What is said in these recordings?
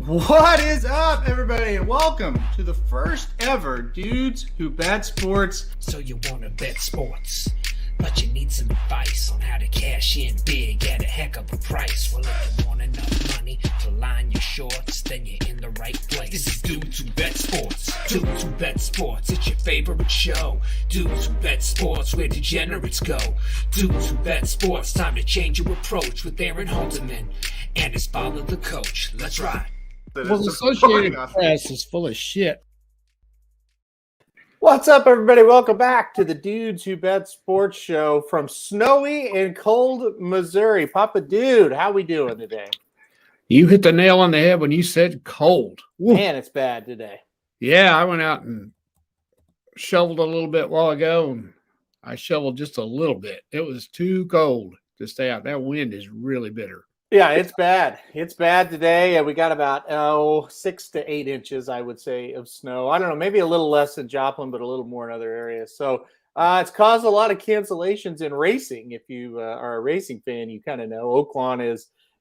What is up, everybody, and welcome to the first ever Dudes Who Bet Sports. So you want to bet sports, but you need some advice on how to cash in big at a heck of a price. Well, if you want enough money to line your shorts, then you're in the right place. This is Dudes Who Bet Sports. Dudes Who Bet Sports, it's your favorite show. Dudes Who Bet Sports, where degenerates go. Dudes Who Bet Sports, time to change your approach with Aaron Halterman and his father, the coach. Let's ride. Well, the Associated Press is full of shit. What's up, everybody? Welcome back to the Dudes Who Bet Sports show from snowy and cold Missouri. Papa Dude, how we doing today? You hit the nail on the head when you said cold. Woo. Man, it's bad today. Yeah, I went out and shoveled a little bit while ago, and I shoveled just a little bit. It was too cold to stay out. That wind is really bitter. Yeah, it's bad. It's bad today. We got about 6 to 8 inches, I would say, of snow. I don't know, maybe a little less in Joplin, but a little more in other areas. So it's caused a lot of cancellations in racing. If you are a racing fan, you kind of know Oaklawn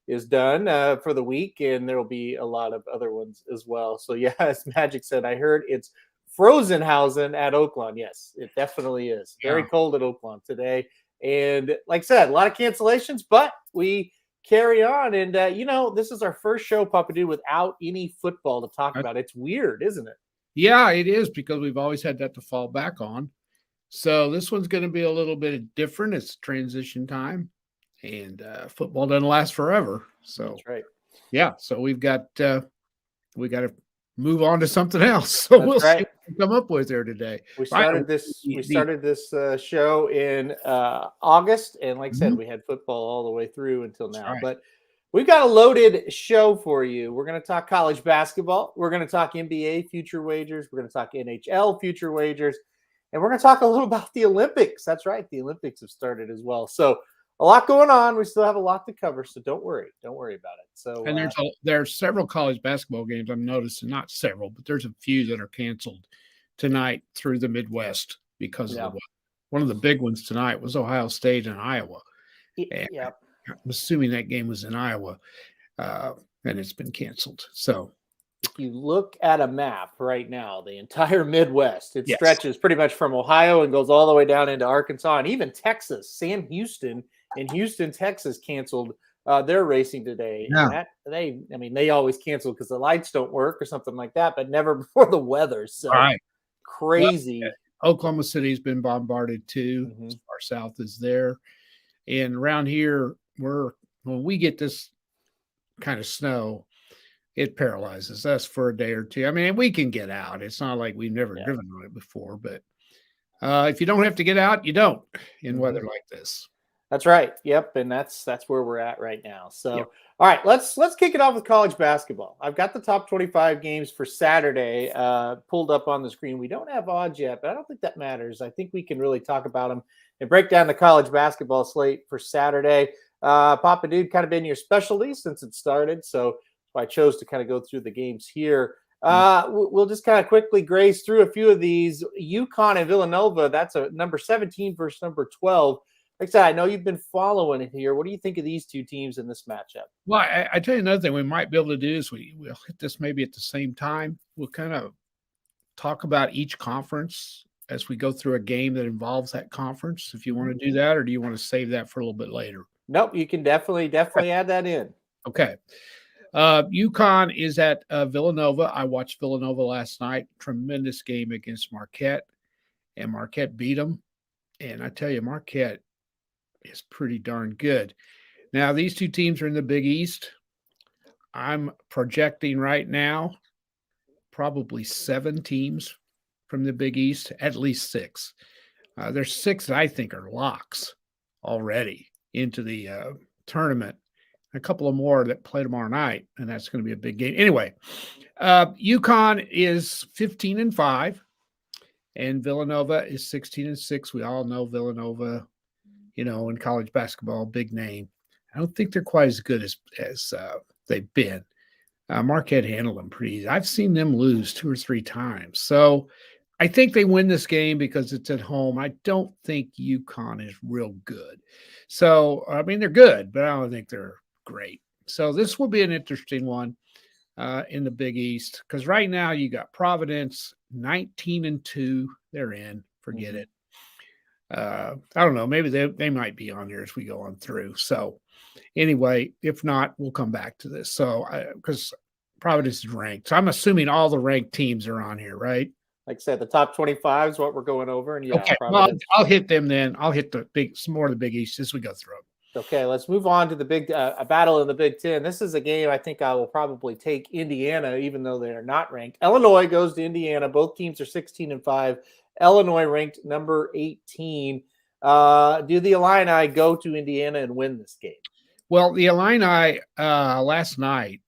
is done for the week, and there will be a lot of other ones as well. So yeah, as Magic said, I heard it's Frozenhausen at Oaklawn. Yes, it definitely is. Very cold at Oaklawn today. And like I said, a lot of cancellations, but we carry on. And, this is our first show, Papa Dude, without any football to talk about. It's weird, isn't it? Yeah, it is, because we've always had that to fall back on. So this one's going to be a little bit different. It's transition time, and football doesn't last forever. So that's right. Yeah, so we got to move on to something else. So we'll see what we come up with there today. We started this show in August, and like I said, we had football all the way through until now. Right. But we've got a loaded show for you. We're going to talk college basketball. We're going to talk NBA future wagers. We're going to talk NHL future wagers, and we're going to talk a little about the Olympics. That's right, the Olympics have started as well. So a lot going on. We still have a lot to cover, so don't worry about it. So, and there's several college basketball games I'm noticing, not several, but there's a few that are canceled tonight through the Midwest because of the weather. One of the big ones tonight was Ohio State and Iowa. Yeah, I'm assuming that game was in Iowa, and it's been canceled. So if you look at a map right now, the entire Midwest, it stretches pretty much from Ohio and goes all the way down into Arkansas and even Texas. Sam Houston in Houston, Texas, canceled their racing today. Yeah. And they always cancel because the lights don't work or something like that, but never before the weather. So crazy. Well, Oklahoma City's been bombarded too. As far south as there. And around here, when we get this kind of snow, it paralyzes us for a day or two. I mean, we can get out. It's not like we've never driven on it before, but if you don't have to get out, you don't in weather like this. That's right. Yep, and that's where we're at right now. So, All right, let's kick it off with college basketball. I've got the top 25 games for Saturday pulled up on the screen. We don't have odds yet, but I don't think that matters. I think we can really talk about them and break down the college basketball slate for Saturday. Papa Dude, kind of been your specialty since it started, so I chose to kind of go through the games here. We'll just kind of quickly graze through a few of these. UConn and Villanova, that's a number 17 versus number 12. Like I said, I know you've been following it here. What do you think of these two teams in this matchup? Well, I tell you another thing we might be able to do is we'll hit this maybe at the same time. We'll kind of talk about each conference as we go through a game that involves that conference. If you want to do that, or do you want to save that for a little bit later? Nope, you can definitely add that in. Okay. UConn is at Villanova. I watched Villanova last night. Tremendous game against Marquette, and Marquette beat them. And I tell you, Marquette is pretty darn good. Now, these two teams are in the Big East. I'm projecting right now probably 7 teams from the Big East, at least 6. There's 6 that I think are locks already into the tournament. A couple of more that play tomorrow night, and that's going to be a big game. Anyway, UConn is 15-5, and Villanova is 16-6. We all know Villanova, in college basketball, big name. I don't think they're quite as good as they've been. Marquette handled them pretty easy. I've seen them lose 2 or 3 times. So I think they win this game because it's at home. I don't think UConn is real good. So, I mean, they're good, but I don't think they're great. So this will be an interesting one. in the Big East, because right now you got Providence 19-2. They're in. Forget Mhm. it. I don't know. Maybe they might be on here as we go on through. So anyway, if not, we'll come back to this. So because Providence is ranked, so I'm assuming all the ranked teams are on here, right? Like I said, the top 25 is what we're going over, and yeah, Okay. Well, Providence. I'll hit them then. I'll hit some more of the Big East as we go through them. Okay, let's move on to the big a battle in the Big Ten. This is a game I think I will probably take Indiana, even though they are not ranked. Illinois goes to Indiana. Both teams are 16-5. Illinois ranked number 18. Do the Illini go to Indiana and win this game? Well, the Illini last night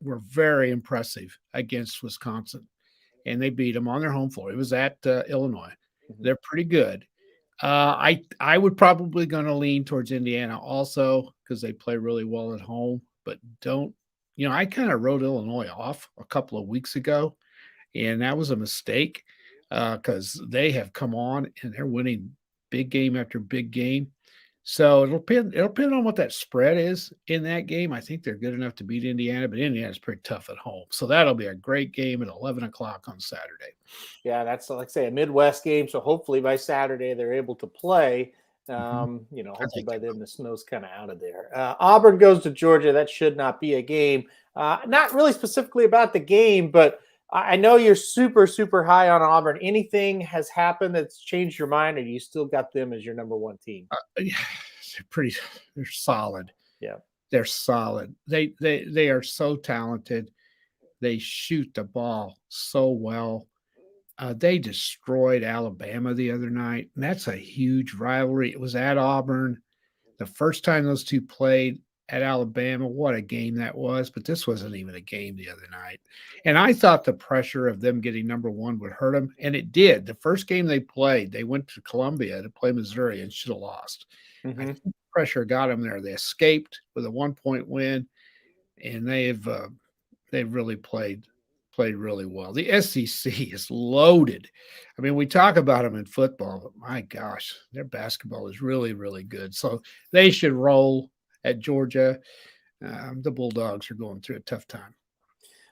were very impressive against Wisconsin, and they beat them on their home floor. It was at Illinois. Mhm. They're pretty good. I would probably going to lean towards Indiana also because they play really well at home, but don't I kind of wrote Illinois off a couple of weeks ago, and that was a mistake because they have come on and they're winning big game after big game. So it'll depend on what that spread is in that game. I think they're good enough to beat Indiana, but Indiana's pretty tough at home. So that'll be a great game at 11 o'clock on Saturday. Yeah, that's like I say a Midwest game. So hopefully by Saturday they're able to play. Mhm. I Hopefully think by they then the snow's kind of out of there. Auburn goes to Georgia. That should not be a game. Not really specifically about the game, but I know you're super, super high on Auburn. Anything has happened that's changed your mind, or you still got them as your number one team? yeah, they're solid. Yeah. They're solid. They are so talented. They shoot the ball so well. They destroyed Alabama the other night, and that's a huge rivalry. It was at Auburn. The first time those two played at Alabama, what a game that was. But this wasn't even a game the other night. And I thought the pressure of them getting number one would hurt them, and it did. The first game they played, they went to Columbia to play Missouri and should have lost. I Mm-hmm. think the pressure got them there. They escaped with a 1-point win, and they've really played really well. The SEC is loaded. I mean, we talk about them in football, but my gosh, their basketball is really, really good. So they should roll at Georgia. The Bulldogs are going through a tough time.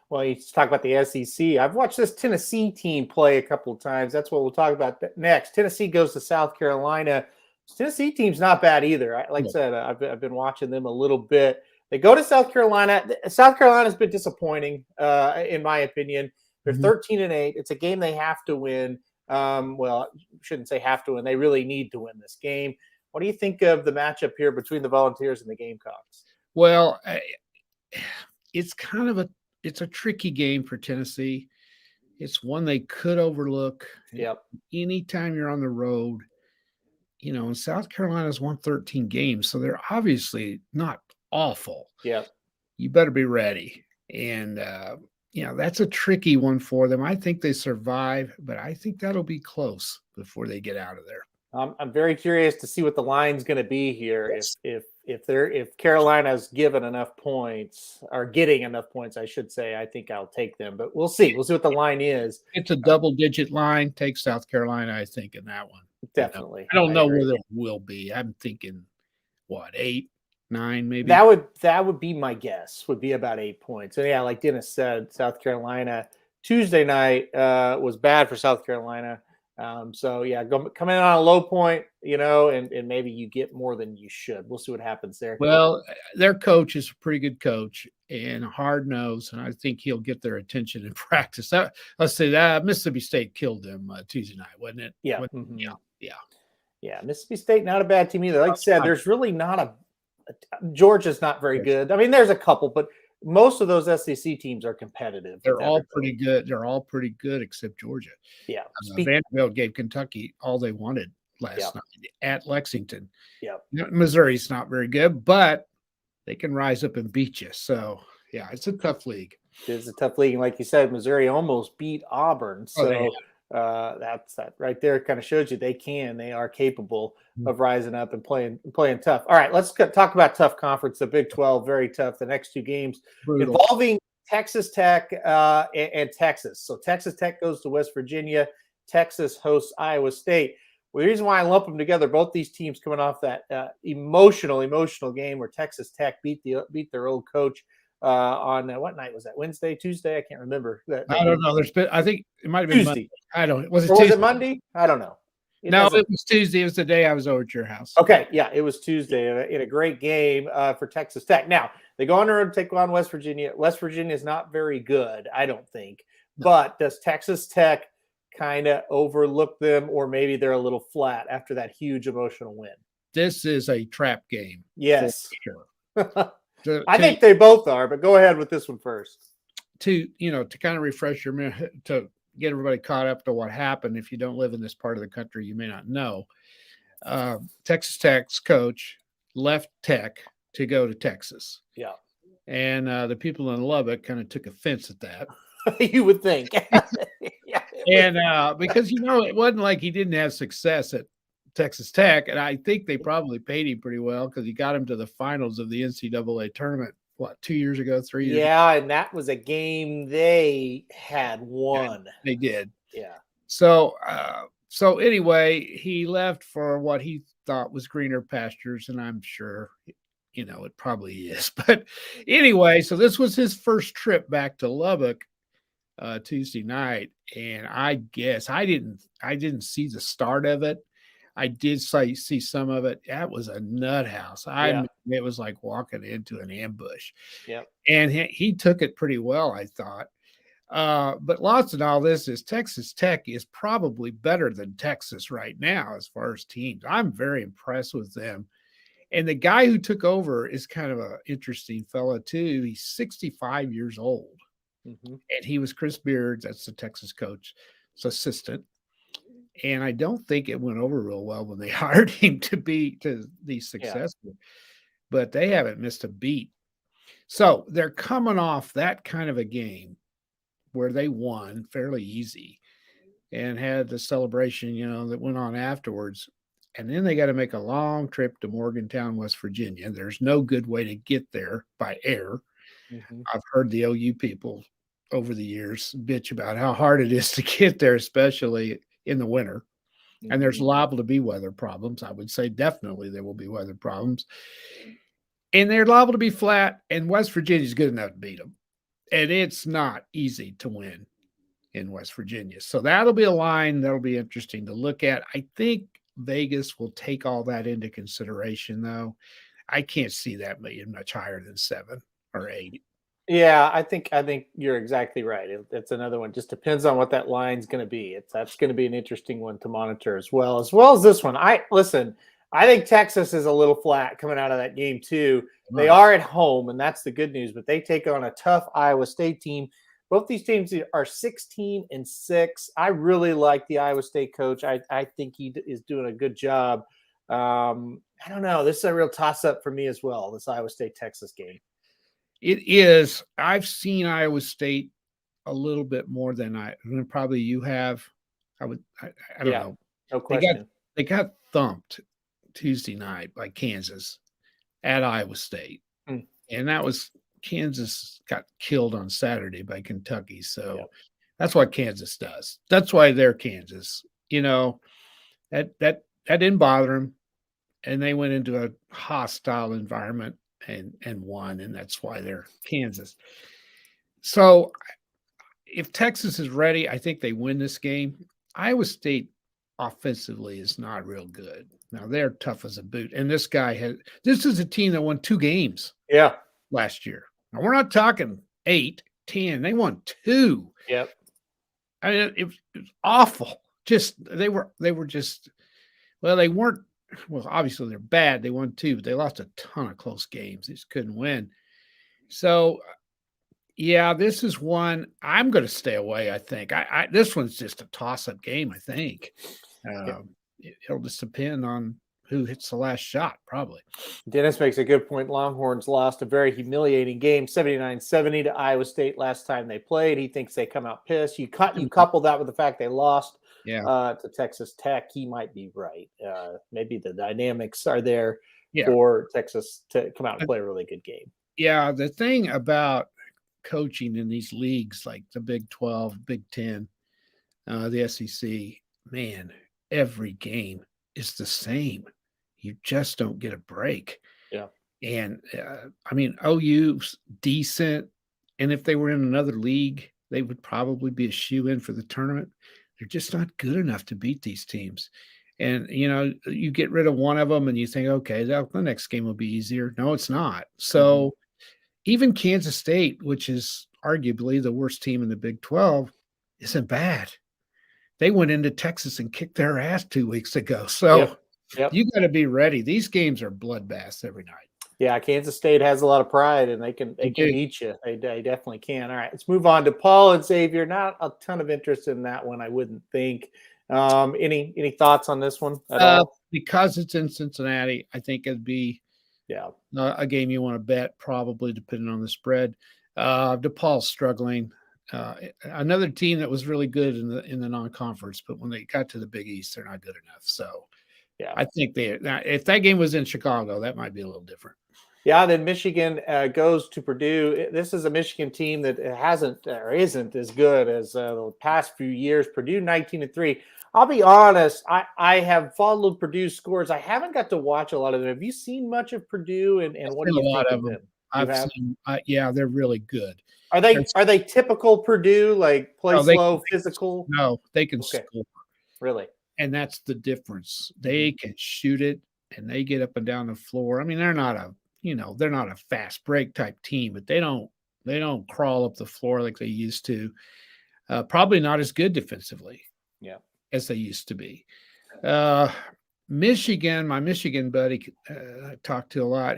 Well, you talk about the SEC. I've watched this Tennessee team play a couple of times. That's what we'll talk about next. Tennessee goes to South Carolina. This Tennessee team's not bad either. Like I said, I've been watching them a little bit. They go to South Carolina. South Carolina's been disappointing, in my opinion. They're Mhm. 13-8. It's a game they have to win. Well, shouldn't say have to win. They really need to win this game. What do you think of the matchup here between the Volunteers and the Gamecocks? Well, it's kind of it's a tricky game for Tennessee. It's one they could overlook. Yep. Anytime you're on the road, and South Carolina's won 13 games, so they're obviously not awful. Yep. You better be ready. And, that's a tricky one for them. I think they survive, but I think that'll be close before they get out of there. I'm very curious to see what the line's going to be here. Yes. If Carolina's given enough points or getting enough points, I should say, I think I'll take them. But we'll see. We'll see what the line is. It's a double-digit line. Take South Carolina, I think, in that one. Definitely. I don't know agree. whether it will be. I'm thinking, 8, 9, maybe. That would be my guess. Would be about 8 points. And yeah, like Dennis said, South Carolina Tuesday night was bad for South Carolina. So yeah, come in on a low point, and maybe you get more than you should. We'll see what happens there. Well, their coach is a pretty good coach and hard nosed, and I think he'll get their attention in practice. Let's say that Mississippi State killed them Tuesday night, wasn't it? Yeah. Yeah. Mississippi State, not a bad team either. Like I said, there's really not Georgia's not very good. I mean, there's a couple, but most of those SEC teams are competitive. They're all pretty good. They're all pretty good except Georgia. Yeah. Vanderbilt gave Kentucky all they wanted last night at Lexington. Yeah. Missouri's not very good, but they can rise up and beat you. So, yeah, it's a tough league. It's a tough league. And like you said, Missouri almost beat Auburn. So that's that right there. Kind of shows you they are capable of rising up and playing tough. All right, let's talk about tough conference. The Big 12, very tough. The next two games involving Texas Tech and Texas. So Texas Tech goes to West Virginia. Texas hosts Iowa State. Well, the reason why I lump them together, both these teams coming off that emotional game where Texas Tech beat their old coach on what night was that? Wednesday, Tuesday? I can't remember. I don't know. I think it might have been Monday. Tuesday. I don't. Was it Or was Tuesday? it Monday? I don't know. No, it was Tuesday. It was the day I was over at your house. Okay, yeah, it was Tuesday in a great game for Texas Tech. Now they go on the road to take on West Virginia. West Virginia is not very good, I don't think. But does Texas Tech kind of overlook them, or maybe they're a little flat after that huge emotional win? This is a trap game. Yes, sure. I think they both are. But go ahead with this one first. To kind of refresh your memory, to get everybody caught up to what happened. If you don't live in this part of the country, you may not know. Texas Tech's coach left Tech to go to Texas. Yeah. And the people in Lubbock kind of took offense at that. You would think. Yeah, and because, it wasn't like he didn't have success at Texas Tech. And I think they probably paid him pretty well because he got him to the finals of the NCAA tournament, 2 years ago, 3 years ago? Yeah, and that was a game they had won. Yeah, they did. Yeah. So anyway, he left for what he thought was greener pastures, and I'm sure, it probably is. But anyway, so this was his first trip back to Lubbock Tuesday night, and I guess I didn't see the start of it. I did see some of it. That was a nut house. It was like walking into an ambush. Yep. And he took it pretty well, I thought. But lots of all this is Texas Tech is probably better than Texas right now as far as teams. I'm very impressed with them. And the guy who took over is kind of an interesting fellow too. He's 65 years old. Mm-hmm. And he was Chris Beard's, that's the Texas coach's assistant. And I don't think it went over real well when they hired him to be successful. Yeah. But they haven't missed a beat. So they're coming off that kind of a game where they won fairly easy and had the celebration, that went on afterwards. And then they got to make a long trip to Morgantown, West Virginia. There's no good way to get there by air. Mm-hmm. I've heard the OU people over the years bitch about how hard it is to get there, especially in the winter. Mm-hmm. And there's liable to be weather problems. I would say definitely there will be weather problems. And they're liable to be flat, and West Virginia is good enough to beat them. And it's not easy to win in West Virginia. So that'll be a line that'll be interesting to look at. I think Vegas will take all that into consideration, though. I can't see that being much higher than 7 or 8. Yeah, I think you're exactly right. It's another one. Just depends on what that line's going to be. That's going to be an interesting one to monitor as well as this one. I think Texas is a little flat coming out of that game too. Right. They are at home, and that's the good news. But they take on a tough Iowa State team. Both these teams are 16-6. I really like the Iowa State coach. I think he is doing a good job. I don't know. This is a real toss-up for me as well. This Iowa State-Texas game. It is. I've seen Iowa State a little bit more than probably you have. I don't know. No question. They got thumped Tuesday night by Kansas at Iowa State. And that was Kansas got killed on Saturday by Kentucky. So that's what Kansas does. That's why they're Kansas. That didn't bother them. And they went into a hostile environment and won, and that's why they're Kansas. So if Texas is ready, I think they win this game. Iowa State offensively is not real good. Now they're tough as a boot. And this is a team that won 2 games last year. Now we're not talking 8, 10. They won 2. Yep. I mean, it was awful. They weren't. Well, obviously they're bad. They won 2, but they lost a ton of close games. They just couldn't win. So, yeah, this is one I'm going to stay away. I think this one's just a toss-up game. I think it'll just depend on who hits the last shot. Probably. Dennis makes a good point. Longhorns lost a very humiliating game, 79-70 to Iowa State last time they played. He thinks they come out pissed. You couple that with the fact they lost. To Texas Tech, he might be right. Maybe the dynamics are there for Texas to come out and play a really good game. Yeah, the thing about coaching in these leagues like the Big 12, Big 10, the SEC, man, every game is the same. You just don't get a break. Yeah. And I mean, OU's decent, and if they were in another league, they would probably be a shoe in for the tournament. They're just not good enough to beat these teams. And you get rid of one of them, and you think, okay, the next game will be easier. No, it's not. So even Kansas State, which is arguably the worst team in the Big 12, isn't bad. They went into Texas and kicked their ass 2 weeks ago. So Yep. you got to be ready. These games are bloodbaths every night. Yeah, Kansas State has a lot of pride, and they can beat you. They definitely can. All right, let's move on to Paul and Xavier. Not a ton of interest in that one, I wouldn't think. Any thoughts on this one at all? Because it's in Cincinnati, I think it'd be a game you want to bet, probably depending on the spread. DePaul's struggling. Another team that was really good in the non-conference, but when they got to the Big East, they're not good enough. So I think if that game was in Chicago, that might be a little different. Yeah, then Michigan goes to Purdue. This is a Michigan team that hasn't or isn't as good as the past few years. Purdue 19-3. I'll be honest, I have followed Purdue's scores. I haven't got to watch a lot of them. Have you seen much of Purdue, and what do you think of them? I've seen, yeah, they're really good. Are they typical Purdue, like play slow, physical? No, they can score. Really? And that's the difference. They can shoot it, and they get up and down the floor. I mean, they're not a fast break type team, but they don't crawl up the floor like they used to. Probably not as good defensively, as they used to be. Michigan, my Michigan buddy I talked to a lot.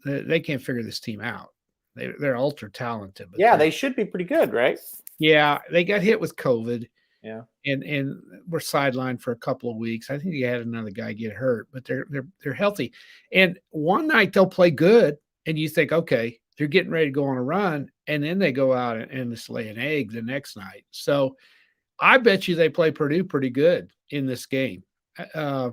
They can't figure this team out. They're ultra talented. But they should be pretty good, right? Yeah, they got hit with COVID. Yeah, and we're sidelined for a couple of weeks. I think they had another guy get hurt, but they're healthy. And one night they'll play good, and you think, okay, they're getting ready to go on a run, and then they go out and just lay an egg the next night. So I bet you they play Purdue pretty good in this game. I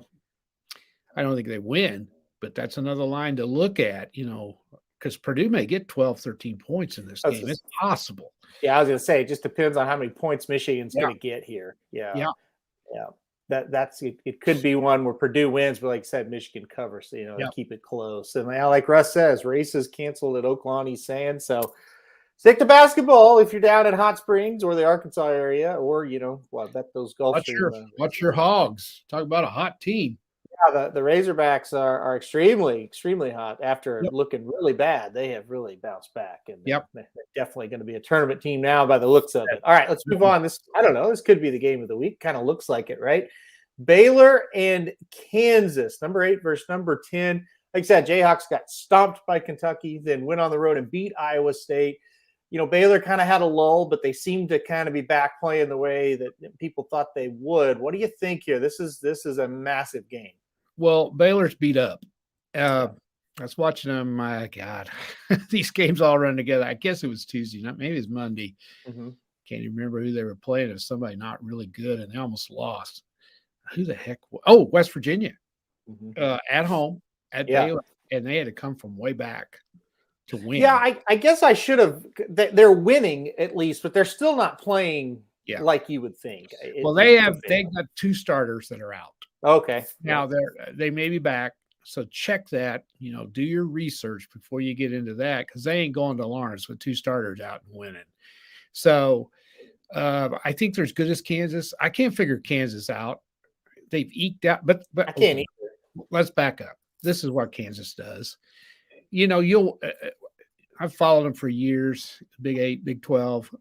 don't think they win, but that's another line to look at, because Purdue may get 12, 13 points in this game. It's possible. Yeah, I was going to say, it just depends on how many points Michigan's going to get here. Yeah. That's it. It could be one where Purdue wins, but like I said, Michigan covers. They keep it close. And like Russ says, races canceled at Oaklawn, he's saying. So stick to basketball if you're down in Hot Springs or the Arkansas area, or bet those Gulf Stream. Watch your Hogs. Talk about a hot team. Yeah, the Razorbacks are extremely, extremely hot after looking really bad. They have really bounced back, and they're definitely going to be a tournament team now by the looks of it. All right, let's move on. I don't know. This could be the game of the week. Kind of looks like it, right? Baylor and Kansas, number 8 versus number 10. Like I said, Jayhawks got stomped by Kentucky, then went on the road and beat Iowa State. Baylor kind of had a lull, but they seem to kind of be back playing the way that people thought they would. What do you think here? This is a massive game. Well, Baylor's beat up. I was watching them. My God, these games all run together. I guess it was Tuesday night. Maybe it's Monday. Can't even remember who they were playing. It was somebody not really good, and they almost lost. Who the heck? Oh, West Virginia at home at Baylor, and they had to come from way back to win. Yeah, I guess I should have. They're winning at least, but they're still not playing like you would think. Well, they got 2 starters that are out. Okay. Now they may be back. So check that, do your research before you get into that, because they ain't going to Lawrence with 2 starters out and winning. So I think they're as good as Kansas. I can't figure Kansas out. They've eked out, but I can't either. Let's back up. This is what Kansas does. I've followed them for years, Big 8, Big 12.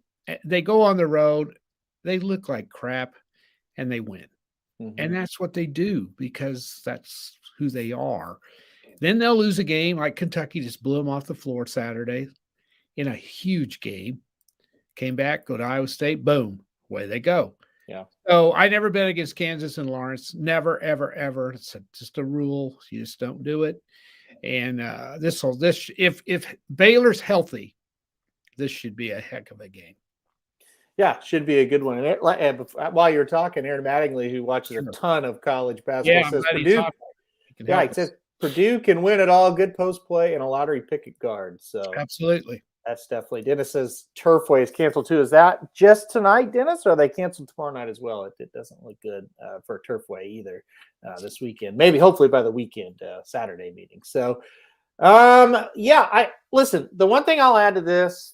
They go on the road. They look like crap, and they win. And that's what they do, because that's who they are. Then they'll lose a game, like Kentucky just blew them off the floor Saturday in a huge game. Came back, go to Iowa State, boom, away they go. Yeah. So I never bet against Kansas and Lawrence. Never, ever, ever. It's just a rule. You just don't do it. And if Baylor's healthy, this should be a heck of a game. Yeah, should be a good one. And while you're talking, Aaron Mattingly, who watches a ton of college basketball, says Purdue. He says Purdue can win it all. Good post play and a lottery pick at guard. So absolutely, that's definitely. Dennis says Turfway is canceled too. Is that just tonight, Dennis, or are they canceled tomorrow night as well? It doesn't look good for Turfway either this weekend. Maybe, hopefully, by the weekend Saturday meeting. So. Yeah, I listen. The one thing I'll add to this,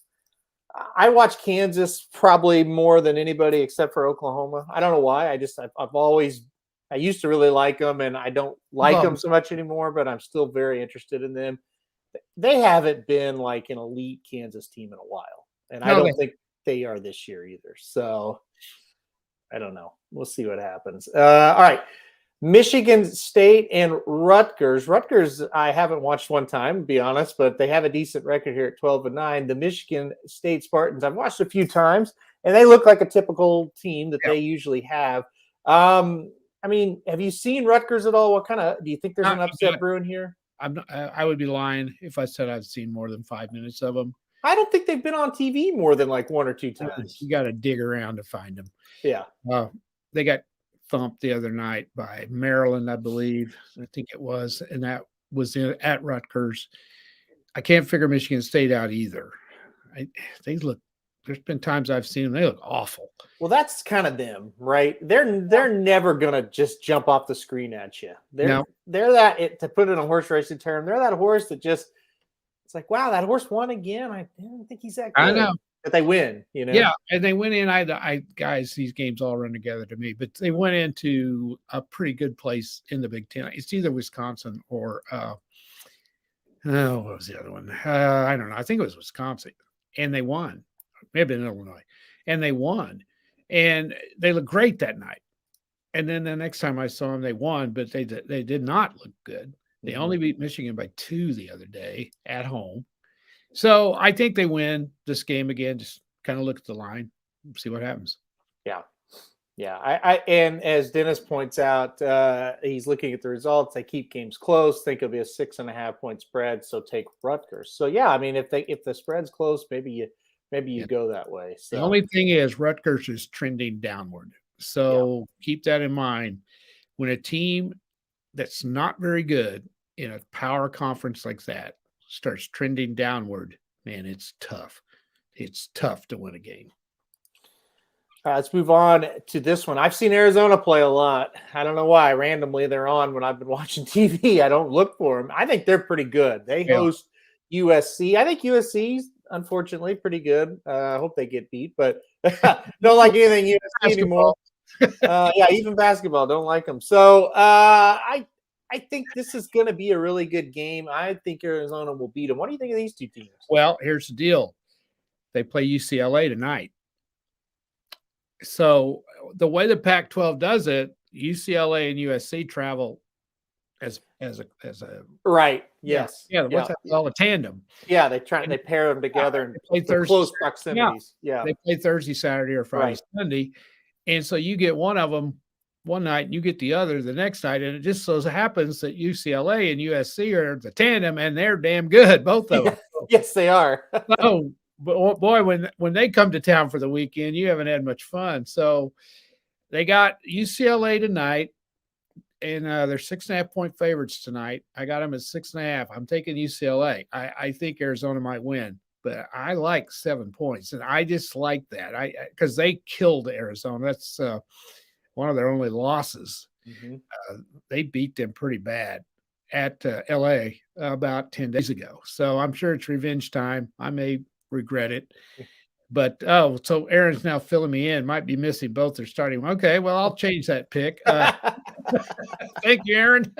I watch Kansas probably more than anybody except for Oklahoma. I don't know why. I've always I used to really like them, and I don't like Well, them so much anymore. But I'm still very interested in them. They haven't been like an elite Kansas team in a while, and I no, don't think they are this year either. So I don't know. We'll see what happens. All right. Michigan State and Rutgers. Rutgers, I haven't watched one time, to be honest, but they have a decent record here at 12-9. The Michigan State Spartans, I've watched a few times, and they look like a typical team that yeah. they usually have. I mean, have you seen Rutgers at all? What kind of do you think there's an upset brewing here? I would be lying if I said I've seen more than 5 minutes of them. I don't think they've been on TV more than like one or two times. You got to dig around to find them. Yeah. They got thumped the other night by Maryland, I believe. I think it was, and that was at Rutgers. I can't figure Michigan State out either. They look. There's been times I've seen them; they look awful. Well, that's kind of them, right? They're never gonna just jump off the screen at you. They're that to put it in a horse racing term. They're that horse that just it's like, wow, that horse won again. I didn't think he's that good. I know. But they win, you know. Yeah, and they went in. Guys, these games all run together to me, but they went into a pretty good place in the Big Ten. It's either Wisconsin or what was the other one? I don't know. I think it was Wisconsin, and they won. Maybe in Illinois, and they won, and they looked great that night. And then the next time I saw them, they won, but they did not look good. They only beat Michigan by 2 the other day at home. So I think they win this game again. Just kind of look at the line, see what happens. Yeah. And as Dennis points out, he's looking at the results. They keep games close. Think it'll be a 6.5 point spread. So take Rutgers. So yeah, I mean, if the spread's close, maybe you go that way. So the only thing is Rutgers is trending downward. So keep that in mind. When a team that's not very good in a power conference like that starts trending downward, man, it's tough. It's tough to win a game. Let's move on to this one. I've seen Arizona play a lot. I don't know why. Randomly, they're on when I've been watching TV. I don't look for them. I think they're pretty good. They host USC. I think USC's unfortunately pretty good. I hope they get beat, but don't like anything USC anymore. Even basketball, don't like them. So I think this is going to be a really good game. I think Arizona will beat them. What do you think of these two teams? Well, here's the deal. They play UCLA tonight. So the way the Pac-12 does it, UCLA and USC travel as a right. Yes. What's that called? A tandem. Yeah, they pair them together and play Thursday, close proximities. Yeah. They play Thursday, Saturday, or Friday, Sunday. And so you get one of them one night and you get the other the next night. And it just so happens that UCLA and USC are the tandem and they're damn good, both of them. Yes, they are. So, but boy, when they come to town for the weekend, you haven't had much fun. So they got UCLA tonight, and they're 6.5 point favorites tonight. I got them at 6.5. I'm taking UCLA. I think Arizona might win, but I like 7 points, and I just like that. Because they killed Arizona. That's one of their only losses. Mm-hmm. They beat them pretty bad at LA about 10 days ago. So I'm sure it's revenge time. I may regret it. But, so Aaron's now filling me in. Might be missing both their starting. Okay, well, I'll change that pick. Thank you, Aaron.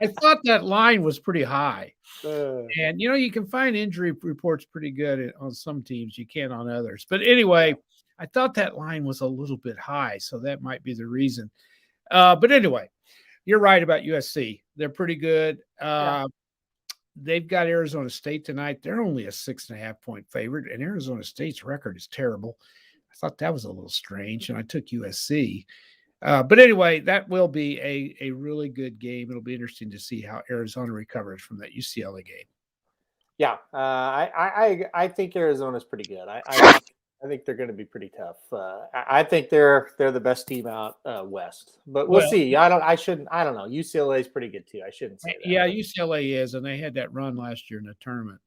I thought that line was pretty high. And, you can find injury reports pretty good on some teams. You can't on others. But anyway, I thought that line was a little bit high, so that might be the reason. But anyway, you're right about USC. They're pretty good. They've got Arizona State tonight. They're only a 6.5 point favorite, and Arizona State's record is terrible. I thought that was a little strange, and I took USC. But anyway, that will be a really good game. It'll be interesting to see how Arizona recovers from that UCLA game. Yeah, I think Arizona's pretty good. I think they're going to be pretty tough. I think they're the best team out west, but we'll see. I don't know. UCLA is pretty good too. I shouldn't say that. Yeah, UCLA is, and they had that run last year in the tournament.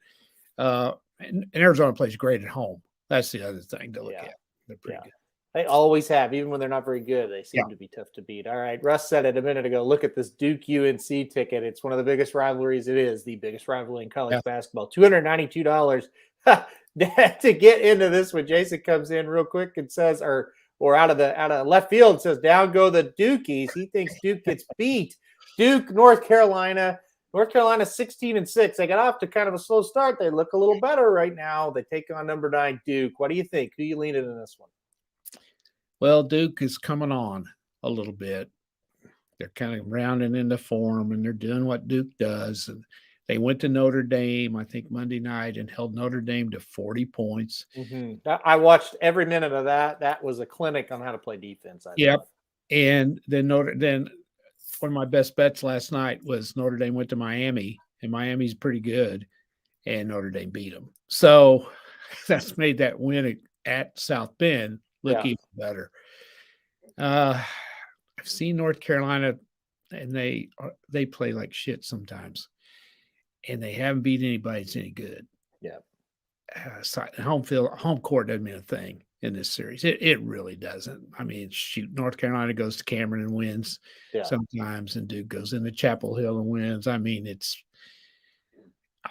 And Arizona plays great at home. That's the other thing to look at. They're pretty good. They always have, even when they're not very good. They Yeah. seem to be tough to beat. All right, Russ said it a minute ago. Look at this Duke UNC ticket. It's one of the biggest rivalries. It is the biggest rivalry in college Yeah. basketball. $292 to get into this one. Jason comes in real quick and says, or out of left field says, "Down go the Dukies." He thinks Duke gets beat. Duke, North Carolina. North Carolina 16-6. They got off to kind of a slow start. They look a little better right now. They take on number 9 Duke. What do you think? Who you leaning in this one? Well, Duke is coming on a little bit. They're kind of rounding into form, and they're doing what Duke does. And they went to Notre Dame, I think, Monday night and held Notre Dame to 40 points. Mm-hmm. I watched every minute of that. That was a clinic on how to play defense. Yep. And then one of my best bets last night was Notre Dame went to Miami, and Miami's pretty good, and Notre Dame beat them. So that's made that win at South Bend look even better. I've seen North Carolina, and they play like shit sometimes, and they haven't beat anybody that's any good. Yeah. Home court doesn't mean a thing in this series. It really doesn't. I mean, shoot, North Carolina goes to Cameron and wins sometimes, and Duke goes into Chapel Hill and wins. I mean,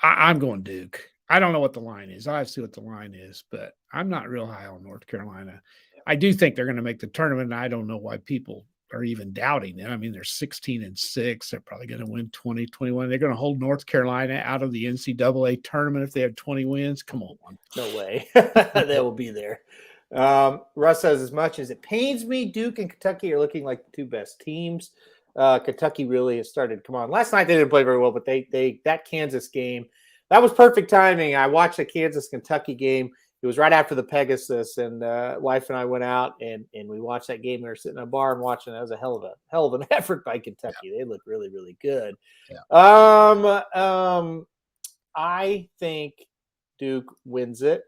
I'm going Duke. I don't know what the line is. I have to see what the line is, but I'm not real high on North Carolina. I do think they're going to make the tournament. And I don't know why people are even doubting it. I mean, they're 16-6. They're probably going to win 20, 21. They're going to hold North Carolina out of the NCAA tournament if they have 20 wins. Come on. No way. They will be there. Russ says, as much as it pains me, Duke and Kentucky are looking like the two best teams. Kentucky really has started. Come on. Last night they didn't play very well, but that Kansas game, that was perfect timing. I watched the Kansas-Kentucky game. It was right after the Pegasus, and wife and I went out and we watched that game. We were sitting in a bar and watching. That was a hell of an effort by Kentucky. They look really, really good. Yeah. I think Duke wins it.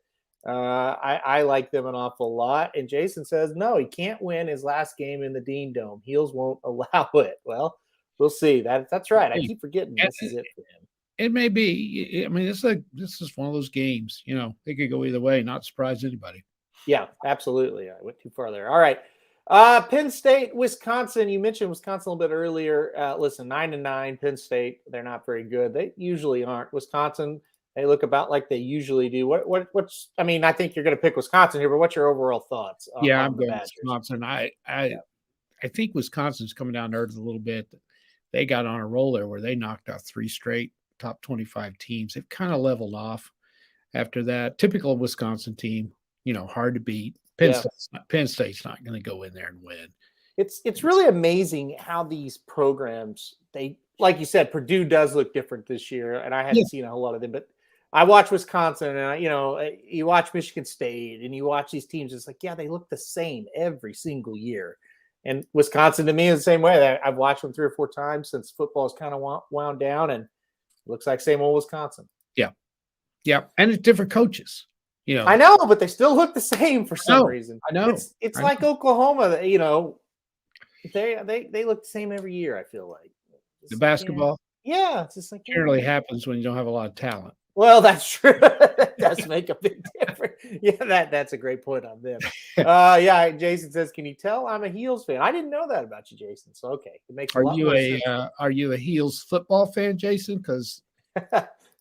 I like them an awful lot. And Jason says, no, he can't win his last game in the Dean Dome. Heels won't allow it. Well, we'll see. That's right. I keep forgetting this is it for him. It may be. I mean, this is one of those games. You know, it could go either way. Not surprise anybody. Yeah, absolutely. I went too far there. All right. Penn State, Wisconsin. You mentioned Wisconsin a little bit earlier. Listen, 9-9. Penn State, they're not very good. They usually aren't. Wisconsin, they look about like they usually do. What's? I mean, I think you're going to pick Wisconsin here, but what's your overall thoughts? I'm going Wisconsin. I think Wisconsin's coming down to earth a little bit. They got on a roll there where they knocked out 3 straight top 25 teams. They've kind of leveled off after that. Typical Wisconsin team, you know, hard to beat. Penn State's not going to go in there and win. It's really amazing how these programs, they, like you said, Purdue does look different this year, and I hadn't seen a whole lot of them, but I watch Wisconsin, and you watch Michigan State, and you watch these teams. It's like, yeah, they look the same every single year. And Wisconsin, to me, is the same way. I've watched them 3 or 4 times since football's kind of wound down, and looks like same old Wisconsin. Yeah, and it's different coaches. You know, I know, but they still look the same for some reason. I know. It's like Oklahoma. You know, they look the same every year. I feel like the basketball. Yeah, it's just like generally happens when you don't have a lot of talent. Well, that's true. That does make a big difference. Yeah, that's a great point on them. Yeah, Jason says, "Can you tell I'm a Heels fan?" I didn't know that about you, Jason. So okay, it makes. Are you a Heels football fan, Jason? Because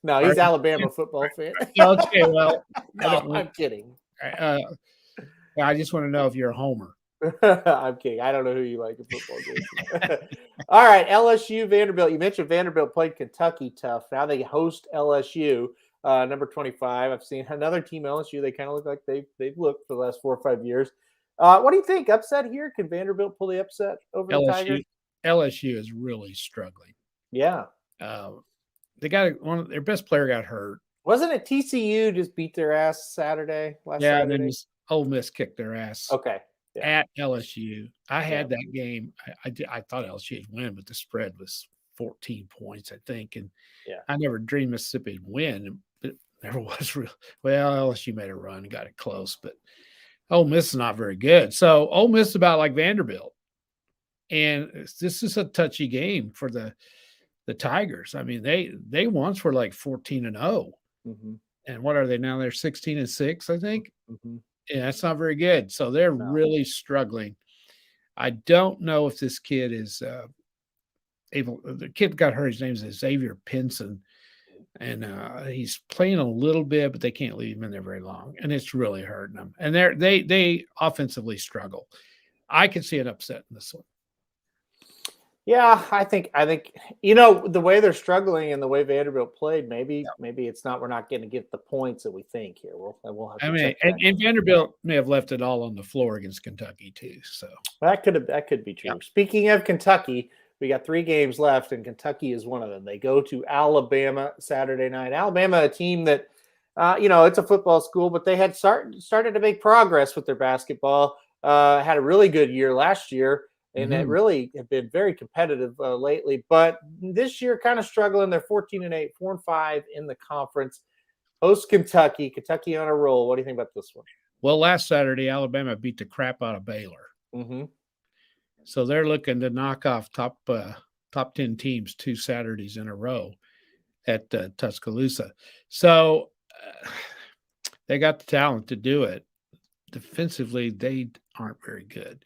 no, he's Alabama football fan. Okay, well, no, I'm kidding. I just want to know if you're a homer. I'm kidding. I don't know who you like in football, Jason. All right, LSU, Vanderbilt. You mentioned Vanderbilt played Kentucky tough. Now they host LSU, number 25. I've seen another team, LSU. They kind of look like they've looked for the last 4 or 5 years. What do you think? Upset here? Can Vanderbilt pull the upset over the Tigers? LSU is really struggling. Yeah. They got their best player got hurt. Wasn't it TCU just beat their ass Saturday? Saturday? And then Ole Miss kicked their ass. Okay. Yeah. At LSU. I had that game. I thought LSU would win, but the spread was 14 points, I think. And I never dreamed Mississippi would win. But it never was real. Well, LSU made a run and got it close, but Ole Miss is not very good. So Ole Miss is about like Vanderbilt. And this is a touchy game for the Tigers. I mean, they once were like 14-0. Mm-hmm. And what are they now? They're 16-6, I think. Mm-hmm. Yeah, that's not very good. So they're No. really struggling. I don't know if this kid is able. The kid got hurt. His name is Xavier Pinson, and he's playing a little bit, but they can't leave him in there very long, and it's really hurting them. And they offensively struggle. I can see an upset in this one. Yeah, I think the way they're struggling and the way Vanderbilt played, maybe it's not we're not going to get the points that we think here. We'll have I to mean, check that. and Vanderbilt may have left it all on the floor against Kentucky too. So That could be true. Yeah. Speaking of Kentucky, we got 3 games left, and Kentucky is one of them. They go to Alabama Saturday night. Alabama, a team that, it's a football school, but they had started to make progress with their basketball. Had a really good year last year, and it really have been very competitive lately. But this year, kind of struggling. They're 14-8, 4-5 in the conference. Host Kentucky. Kentucky on a roll. What do you think about this one? Well, last Saturday, Alabama beat the crap out of Baylor. Mm-hmm. So they're looking to knock off top 10 teams 2 Saturdays in a row at Tuscaloosa. So they got the talent to do it. Defensively, they aren't very good.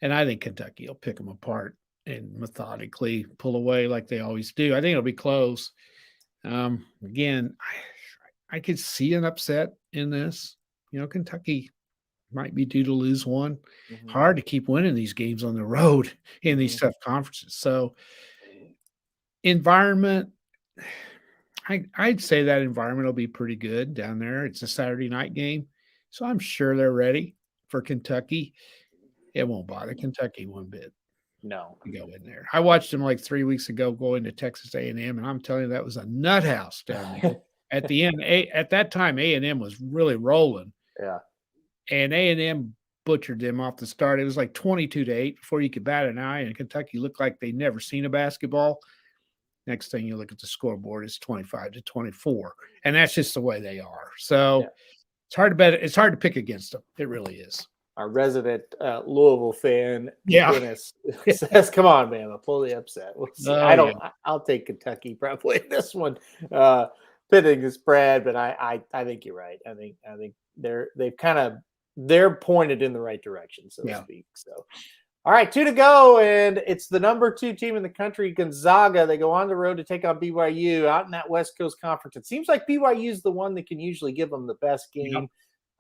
And I think Kentucky will pick them apart and methodically pull away like they always do. I think it'll be close. Again, I could see an upset in this. Kentucky might be due to lose one. Mm-hmm. Hard to keep winning these games on the road in these tough conferences. So environment, I'd say that environment will be pretty good down there. It's a Saturday night game. So I'm sure they're ready for Kentucky. It won't bother Kentucky one bit. No. To go in there. I watched them like 3 weeks ago going to Texas A&M, and I'm telling you, that was a nut house down there. At the end, at that time, A&M was really rolling. Yeah. And A&M butchered them off the start. It was like 22-8 before you could bat an eye, and Kentucky looked like they'd never seen a basketball. Next thing you look at the scoreboard, it's 25-24, and that's just the way they are. So it's hard to bet. It's hard to pick against them. It really is. Our resident Louisville fan, Dennis, says, "Come on, man, pull the upset." We'll see. I'll take Kentucky probably in this one. Pitting is Brad, but I think you're right. I think they're pointed in the right direction, so to speak. So, all right, 2 to go, and it's the number 2 team in the country, Gonzaga. They go on the road to take on BYU out in that West Coast Conference. It seems like BYU is the one that can usually give them the best game. Yep.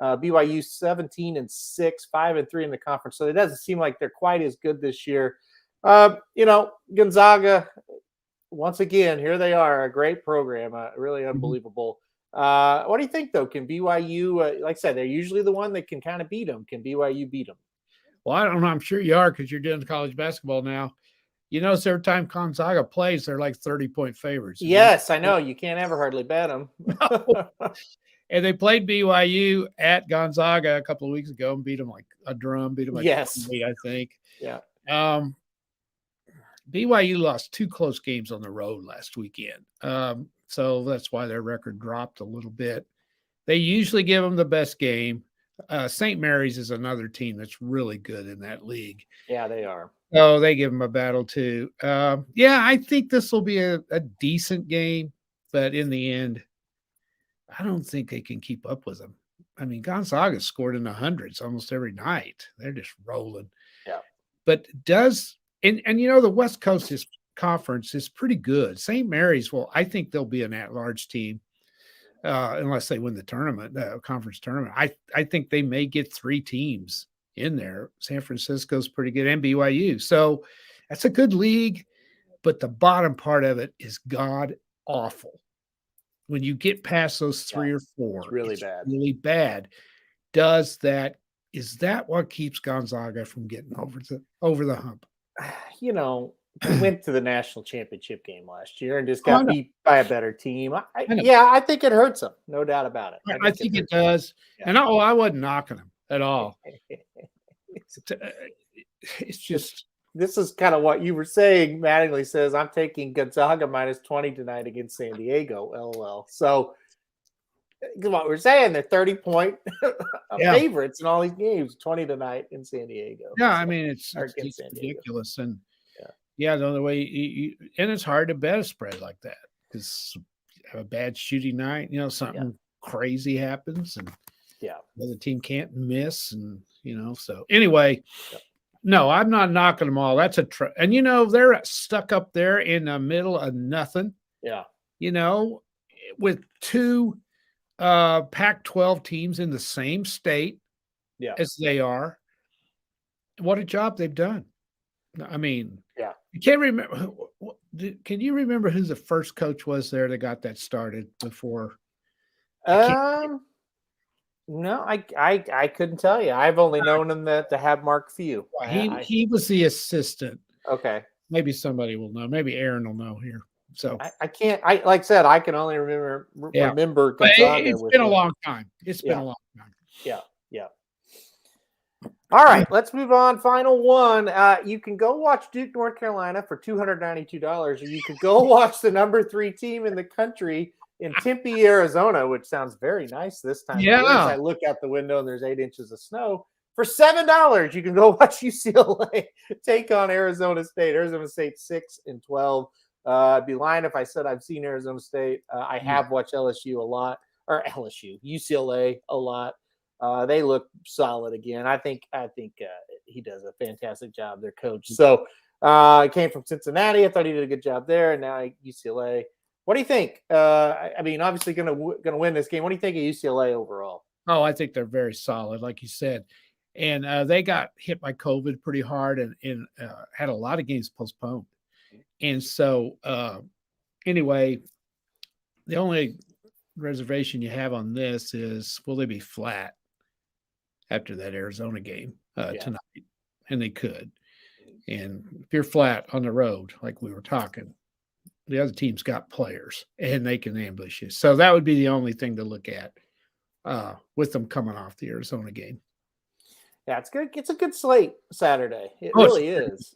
BYU 17-6, 5-3 in the conference, so it doesn't seem like they're quite as good this year. Gonzaga, once again, here they are, a great program, really unbelievable. What do you think, though? Can BYU, like I said, they're usually the one that can kind of beat them. Can BYU beat them? Well, I don't know. I'm sure you are because you're doing college basketball now. Every time Gonzaga plays, they're like 30-point favorites. Yes, I know. You can't ever hardly bet them. No. And they played BYU at Gonzaga a couple of weeks ago and beat them like a drum, beat them like 28, I think. Yeah. BYU lost 2 close games on the road last weekend. So that's why their record dropped a little bit. They usually give them the best game. St. Mary's is another team that's really good in that league. Yeah, they are. So they give them a battle too. I think this will be a decent game, but in the end, I don't think they can keep up with them. I mean, Gonzaga scored in the hundreds almost every night. They're just rolling. Yeah. But the West Coast conference is pretty good. St. Mary's, I think they'll be an at-large team unless they win the tournament, the conference tournament. I think they may get 3 teams in there. San Francisco's pretty good, and BYU. So that's a good league, but the bottom part of it is god awful. When you get past those 3 or 4, it's really bad. Really bad. Is that what keeps Gonzaga from getting over the hump? We went to the national championship game last year and just got beat by a better team. I think it hurts them, no doubt about it. I think it does. Yeah. And I wasn't knocking them at all. It's just. This is kind of what you were saying. Mattingly says, I'm taking Gonzaga -20 tonight against San Diego. LOL. So, what we're saying, they're 30-point favorites in all these games, 20 tonight in San Diego. Yeah, I mean, it's ridiculous. And the other way, and it's hard to bet a spread like that because you have a bad shooting night, something crazy happens. And The other team can't miss, and so anyway, no, I'm not knocking them all. That's and they're stuck up there in the middle of nothing. Yeah. With two Pac-12 teams in the same state as they are. What a job they've done. I mean, you can't remember. Can you remember who the first coach was there that got that started before? No, I couldn't tell you. I've only known him to have Mark Few. He was the assistant. Okay. Maybe somebody will know. Maybe Aaron will know here. So I can't. Like I said, I can only remember Gonzaga. It's been a long time. It's been a long time. Yeah. All right, let's move on. Final one. You can go watch Duke, North Carolina for $292, or you could go watch the number 3 team in the country in Tempe, Arizona, which sounds very nice this time. Yeah. As I look out the window and there's 8 inches of snow. For $7, you can go watch UCLA take on Arizona State. Arizona State 6-12. I'd be lying if I said I've seen Arizona State. I have watched LSU a lot, or UCLA a lot. They look solid again. I think he does a fantastic job, their coach. So he came from Cincinnati. I thought he did a good job there, and now UCLA. What do you think? I mean, obviously going to win this game. What do you think of UCLA overall? Oh, I think they're very solid, like you said. And they got hit by COVID pretty hard and had a lot of games postponed. And so anyway, the only reservation you have on this is, will they be flat after that Arizona game tonight? And they could. And if you're flat on the road, like we were talking, the other team's got players and they can ambush you. So that would be the only thing to look at with them coming off the Arizona game. Yeah, it's good. It's a good slate Saturday. It really is.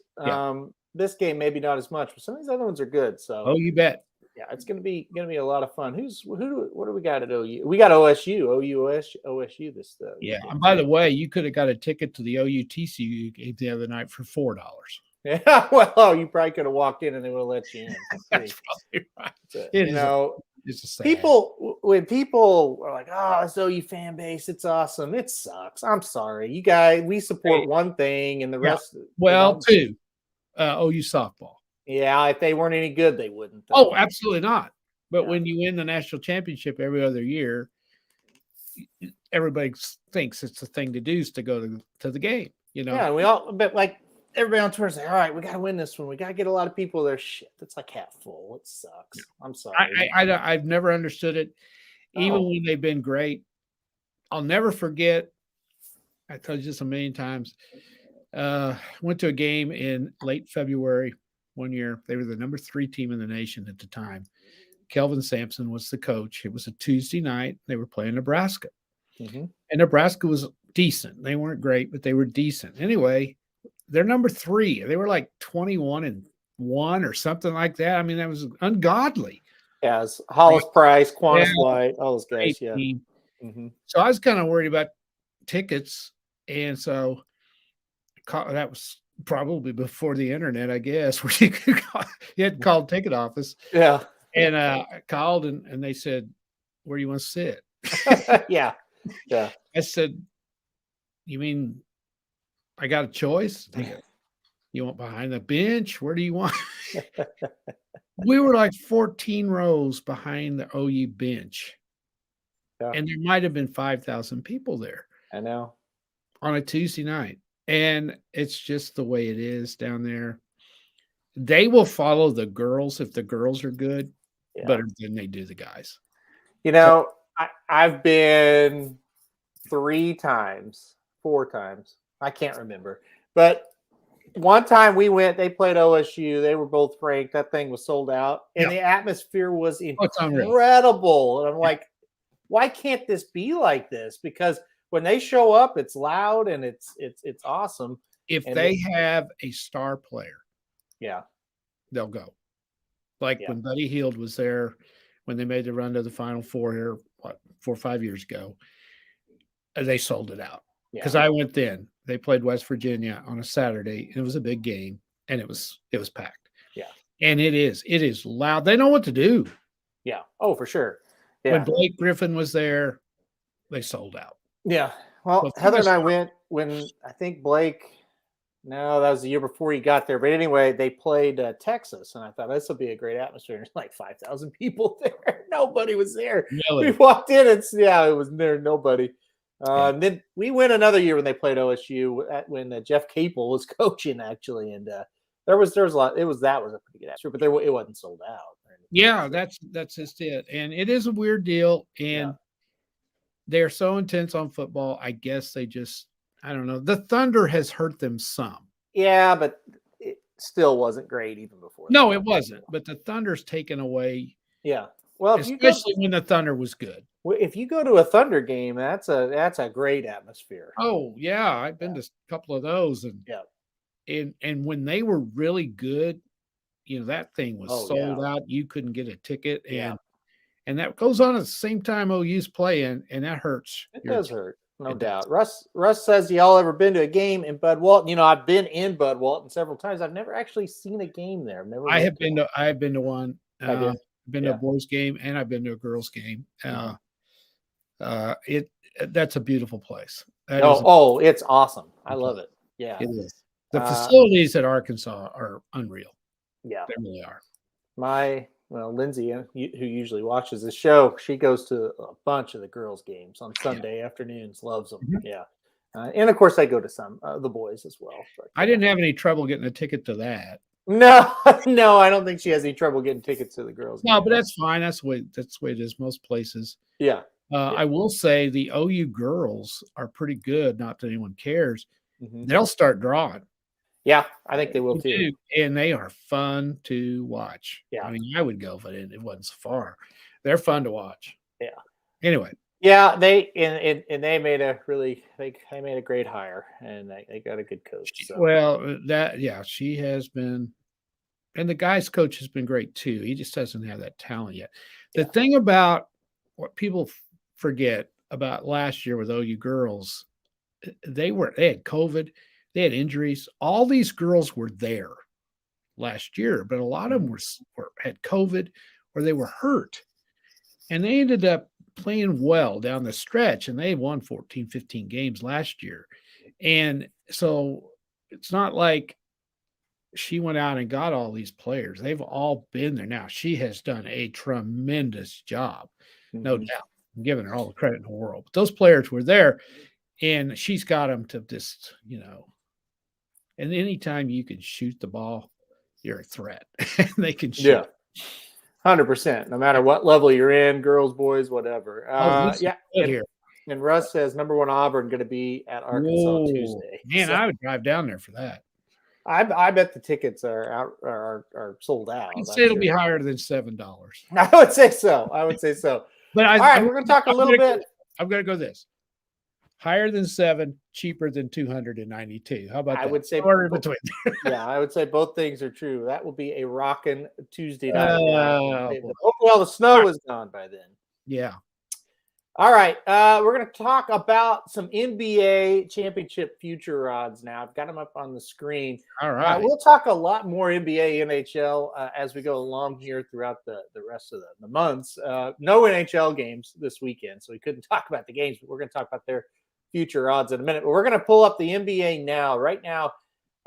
This game maybe not as much, but some of these other ones are good. So you bet. Yeah, it's gonna be a lot of fun. What do we got at OU? We got OSU this. Yeah, and by the way, you could have got a ticket to the OU-TCU game the other night for $4. Yeah, well, you probably could have walked in and they would have let you in. That's probably right. It's when people are like, "Oh, it's OU fan base, it's awesome." It sucks. I'm sorry, you guys. We support one thing, and the rest. Well, two. OU softball. Yeah, if they weren't any good, they wouldn't. Oh, absolutely not. But when you win the national championship every other year, everybody thinks it's the thing to do is to go to the game. Yeah, but like everybody on Twitter say, all right, we got to win this one. We got to get a lot of people there. Shit, that's like half full. It sucks. Yeah. I'm sorry. I've never understood it, even when they've been great. I'll never forget. I told you this a million times. Went to a game in late February one year. They were the number 3 team in the nation at the time. Kelvin Sampson was the coach. It was a Tuesday night. They were playing Nebraska. Mm-hmm. And Nebraska was decent. They weren't great, but they were decent. Anyway, they're number 3. They were like 21-1 or something like that. I mean, that was ungodly. Yeah, Hollis Price, Quantus White, all those guys. Yeah. Mm-hmm. So I was kind of worried about tickets. And so that was probably before the internet, I guess, where you had called ticket office. Yeah. And I called and they said, where do you want to sit? Yeah. I said, you mean I got a choice? They go, you want behind the bench? Where do you want? We were like 14 rows behind the OU bench. Yeah. And there might have been 5,000 people there. I know. On a Tuesday night. And it's just the way it is down there. They will follow the girls if the girls are good, better than they do the guys. I've been 3 times, 4 times. I can't remember. But one time we went, they played OSU. They were both ranked. That thing was sold out. And the atmosphere was incredible. And I'm like, why can't this be like this? Because when they show up, it's loud and it's awesome. If they have a star player, they'll go. Like when Buddy Hield was there, when they made the run to the Final Four here, 4 or 5 years ago, they sold it out. Because I went then. They played West Virginia on a Saturday, and it was a big game, and it was packed. Yeah, and it is loud. They know what to do. Yeah. Oh, for sure. Yeah. When Blake Griffin was there, they sold out. Yeah. Well, So Heather and I Start- went when I think Blake. No, that was the year before he got there. But anyway, they played Texas, and I thought this will be a great atmosphere. There's like 5,000 people there. Nobody was there. We really, walked in, and it was there. Nobody. yeah. And then we went another year when they played OSU when Jeff Capel was coaching actually, and there was a lot. That was a pretty good atmosphere, but it wasn't sold out. Or anything. Yeah, that's just it. And it is a weird deal. Yeah. And they're so intense on football. I guess they just, I don't know. The Thunder has hurt them some. Yeah, but it still wasn't great even before No, that. it wasn't. But the Thunder's taken away, Yeah. Well, especially when the Thunder was good. if you go to a Thunder game, that's a great atmosphere. Oh, yeah. I've been to a couple of those. Yeah. And when they were really good, that thing was Oh, sold yeah. out. You couldn't get a ticket. Yeah. And that goes on at the same time OU's playing, and that hurts. It does hurt, no It does. doubt. Russ says y'all ever been to a game in Bud Walton? I've been in Bud Walton several times. I've never actually seen a game there. I've never. I have been to one. Have you? Been to a boys game, and I've been to a girls game. That's a beautiful place. It's awesome. I love it. Yeah, it is. The facilities at Arkansas are unreal. Yeah, they really are. Lindsay, who usually watches the show, she goes to a bunch of the girls' games on Sunday afternoons. Loves them. Mm-hmm. Yeah, and of course I go to some the boys as well. But, I didn't have any trouble getting a ticket to that. No, I don't think she has any trouble getting tickets to the girls' No, game. but that's fine. That's the way it is most places. Yeah. I will say the OU girls are pretty good. Not that anyone cares. Mm-hmm. They'll start drawing. Yeah, I think they will too. And they are fun to watch. Yeah. I mean, I would go, but it wasn't so far. They're fun to watch. Yeah. Anyway. Yeah, they made they made a great hire, and they got a good coach. So. Well, she has been, and the guy's coach has been great too. He just doesn't have that talent yet. The thing about what people forget about last year with OU girls, they had COVID. They had injuries. All these girls were there last year, but a lot of them had COVID or they were hurt. And they ended up playing well down the stretch, and they won 14, 15 games last year. And so it's not like she went out and got all these players. They've all been there. Now, she has done a tremendous job, no doubt. I'm giving her all the credit in the world. But those players were there, and she's got them to just, and anytime you can shoot the ball, you're a threat. They can shoot. Yeah, 100%. No matter what level you're in, girls, boys, whatever. Here. And Russ says #1 Auburn going to be at Arkansas Tuesday. Man, I would drive down there for that. I bet the tickets are sold out. I'd say it'll be higher than $7. I would say so. But all right, we're going to talk a little bit. I'm going to go this. Higher than 7, cheaper than 292. How about that? I would say between. Yeah, I would say both things are true. That will be a rocking Tuesday night. Hopefully all the snow is gone by then. Yeah. All right. We're going to talk about some NBA championship future odds now. I've got them up on the screen. All right. We'll talk a lot more NBA, NHL as we go along here throughout the rest of the months. No NHL games this weekend, so we couldn't talk about the games, but we're going to talk about their future odds in a minute. But we're going to pull up the NBA now. Right now,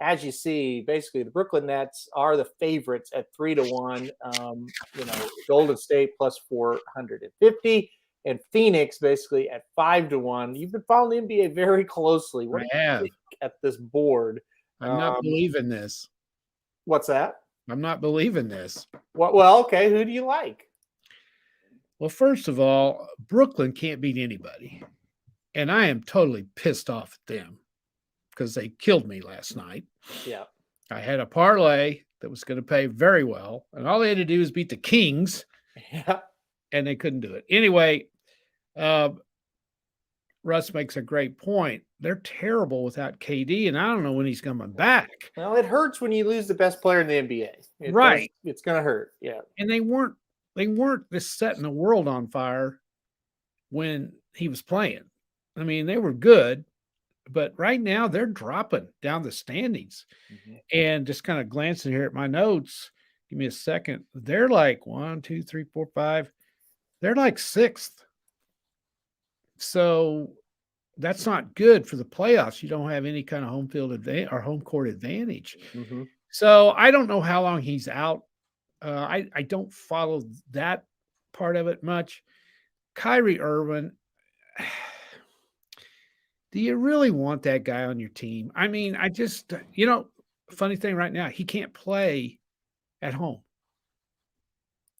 as you see, basically the Brooklyn Nets are the favorites at 3-1. Golden State plus 450. And Phoenix basically at 5-1. You've been following the NBA very closely. What do you think at this board? I'm not believing this. What's that? I'm not believing this. Well, okay. Who do you like? Well, first of all, Brooklyn can't beat anybody. And I am totally pissed off at them because they killed me last night. Yeah. I had a parlay that was going to pay very well. And all they had to do was beat the Kings. Yeah. And they couldn't do it. Anyway, Russ makes a great point. They're terrible without KD, and I don't know when he's coming back. Well, it hurts when you lose the best player in the NBA. Right. It's going to hurt. Yeah. And they weren't just setting the world on fire when he was playing. I mean, they were good, but right now they're dropping down the standings. Mm-hmm. And just kind of glancing here at my notes, give me a second. They're like 1, 2, 3, 4, 5. They're like 6th. So that's not good for the playoffs. You don't have any kind of home field advantage or home court advantage. Mm-hmm. So I don't know how long he's out. I don't follow that part of it much. Kyrie Irving, do you really want that guy on your team? I mean, I just, funny thing right now, he can't play at home.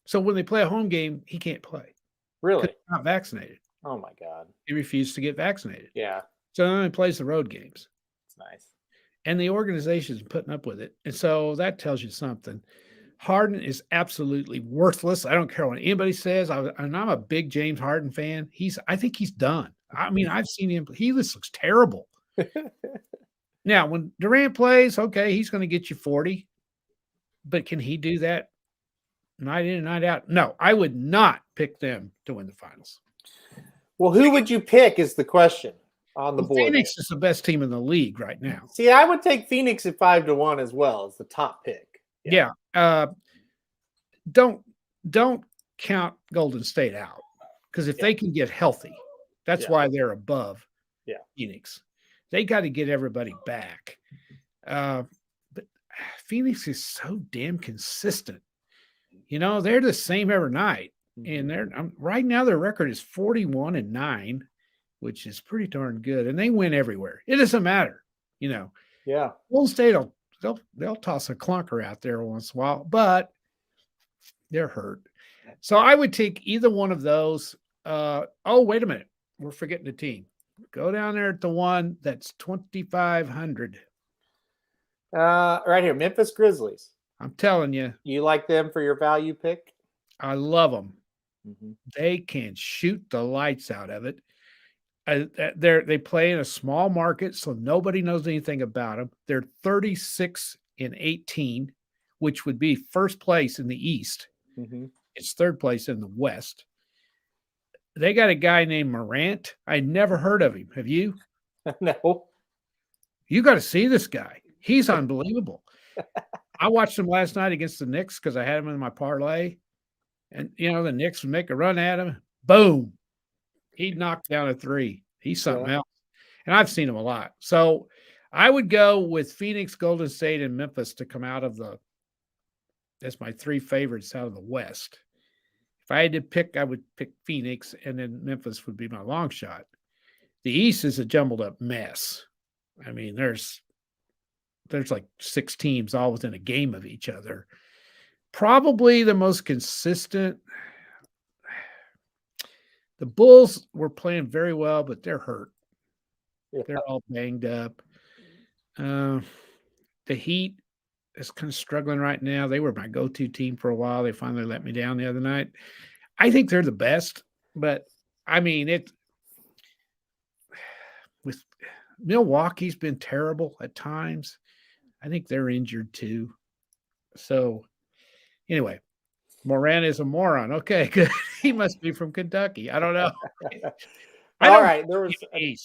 So when they play a home game, he can't play because Really? he's not vaccinated. Oh my God. He refused to get vaccinated. Yeah, So then he plays the road games. it's nice. And the organization is putting up with it. And so that tells you something. Harden is absolutely worthless. I don't care what anybody says. And I'm a big James Harden fan. I think he's done. I mean, I've seen him. He just looks terrible. Now, when Durant plays, okay, he's going to get you 40. But can he do that night in and night out? No, I would not pick them to win the finals. Well, who would you pick is the question on the board. Phoenix is the best team in the league right now. See, I would take Phoenix at 5-1 as well as the top pick. Yeah. Don't count Golden State out, because if they can get healthy, that's why they're above Phoenix. They got to get everybody back. But Phoenix is so damn consistent. They're the same every night. And right now their record is 41-9, which is pretty darn good. And they win everywhere. It doesn't matter. Yeah. Golden State they'll toss a clunker out there once in a while, but they're hurt. So I would take either one of those. Wait a minute. We're forgetting a team. Go down there at the one that's 2,500. Right here, Memphis Grizzlies. I'm telling you. You like them for your value pick? I love them. Mm-hmm. They can shoot the lights out of it. They play in a small market, so nobody knows anything about them. They're 36-18, which would be first place in the East. Mm-hmm. It's third place in the West. They got a guy named Morant. I never heard of him. Have you? No. You got to see this guy. He's unbelievable. I watched him last night against the Knicks because I had him in my parlay. And, the Knicks would make a run at him. Boom. He knocked down a three. He's something else. And I've seen him a lot. So I would go with Phoenix, Golden State, and Memphis to come out of that's my three favorites out of the West. If I had to pick, I would pick Phoenix, and then Memphis would be my long shot. The East is a jumbled up mess. I mean, there's like 6 teams all within a game of each other. Probably the most consistent. The Bulls were playing very well, but they're hurt. Yeah. They're all banged up. The Heat is kind of struggling right now. They were my go-to team for a while. They finally let me down the other night. I think they're the best, but I mean, with Milwaukee's been terrible at times. I think they're injured too. So anyway, Moran is a moron. Okay, good. He must be from Kentucky. I don't know. All right. There was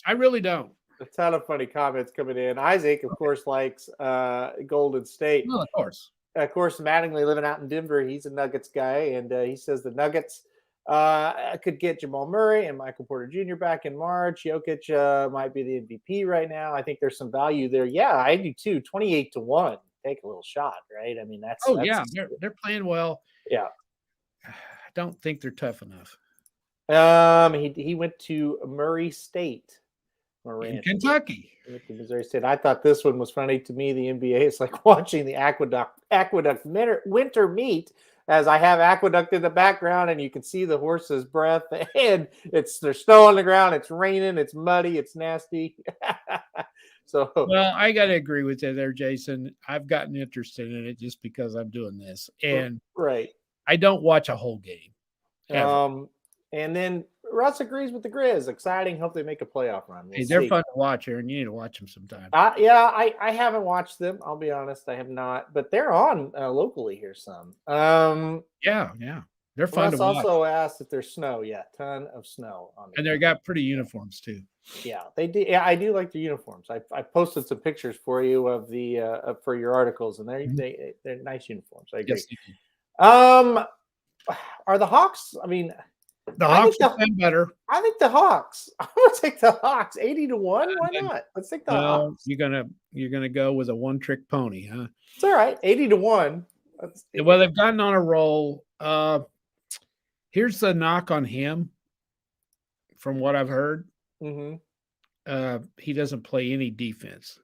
I really don't. A ton of funny comments coming in. Isaac, of course, likes Golden State. Well, of course. Of course, Mattingly living out in Denver. He's a Nuggets guy, and he says the Nuggets could get Jamal Murray and Michael Porter Jr. back in March. Jokic might be the MVP right now. I think there's some value there. Yeah, I do too. 28-1. Take a little shot, right? I mean, that's they're playing well. Yeah, I don't think they're tough enough. He went to Murray State. In Kentucky. With the Missouri State. I thought this one was funny to me. The NBA is like watching the Aqueduct winter meet, as I have Aqueduct in the background, and you can see the horse's breath, and there's snow on the ground, it's raining, it's muddy, it's nasty. Well, I got to agree with you there, Jason. I've gotten interested in it just because I'm doing this, and right. I don't watch a whole game. Ever. And then Russ agrees with the Grizz. Exciting. Hope they make a playoff run. They're fun to watch, Aaron. You need to watch them sometime. I haven't watched them. I'll be honest. I have not. But they're on locally here some. Yeah. They're fun to watch. Russ also asked if there's snow. Yeah, ton of snow on. And they got pretty uniforms too. Yeah, they do. Yeah, I do like the uniforms. I posted some pictures for you of the for your articles, and they're nice uniforms. I agree. Yes, Are the Hawks? I mean, The I think Hawks are playing better. I think the Hawks. I'm gonna take the Hawks. 80-1. Why not? Let's take the Well, Hawks. you're gonna go with a one-trick pony, huh? It's all right. 80-1. Well, they've gotten on a roll. Here's the knock on him, from what I've heard. Mm-hmm. He doesn't play any defense.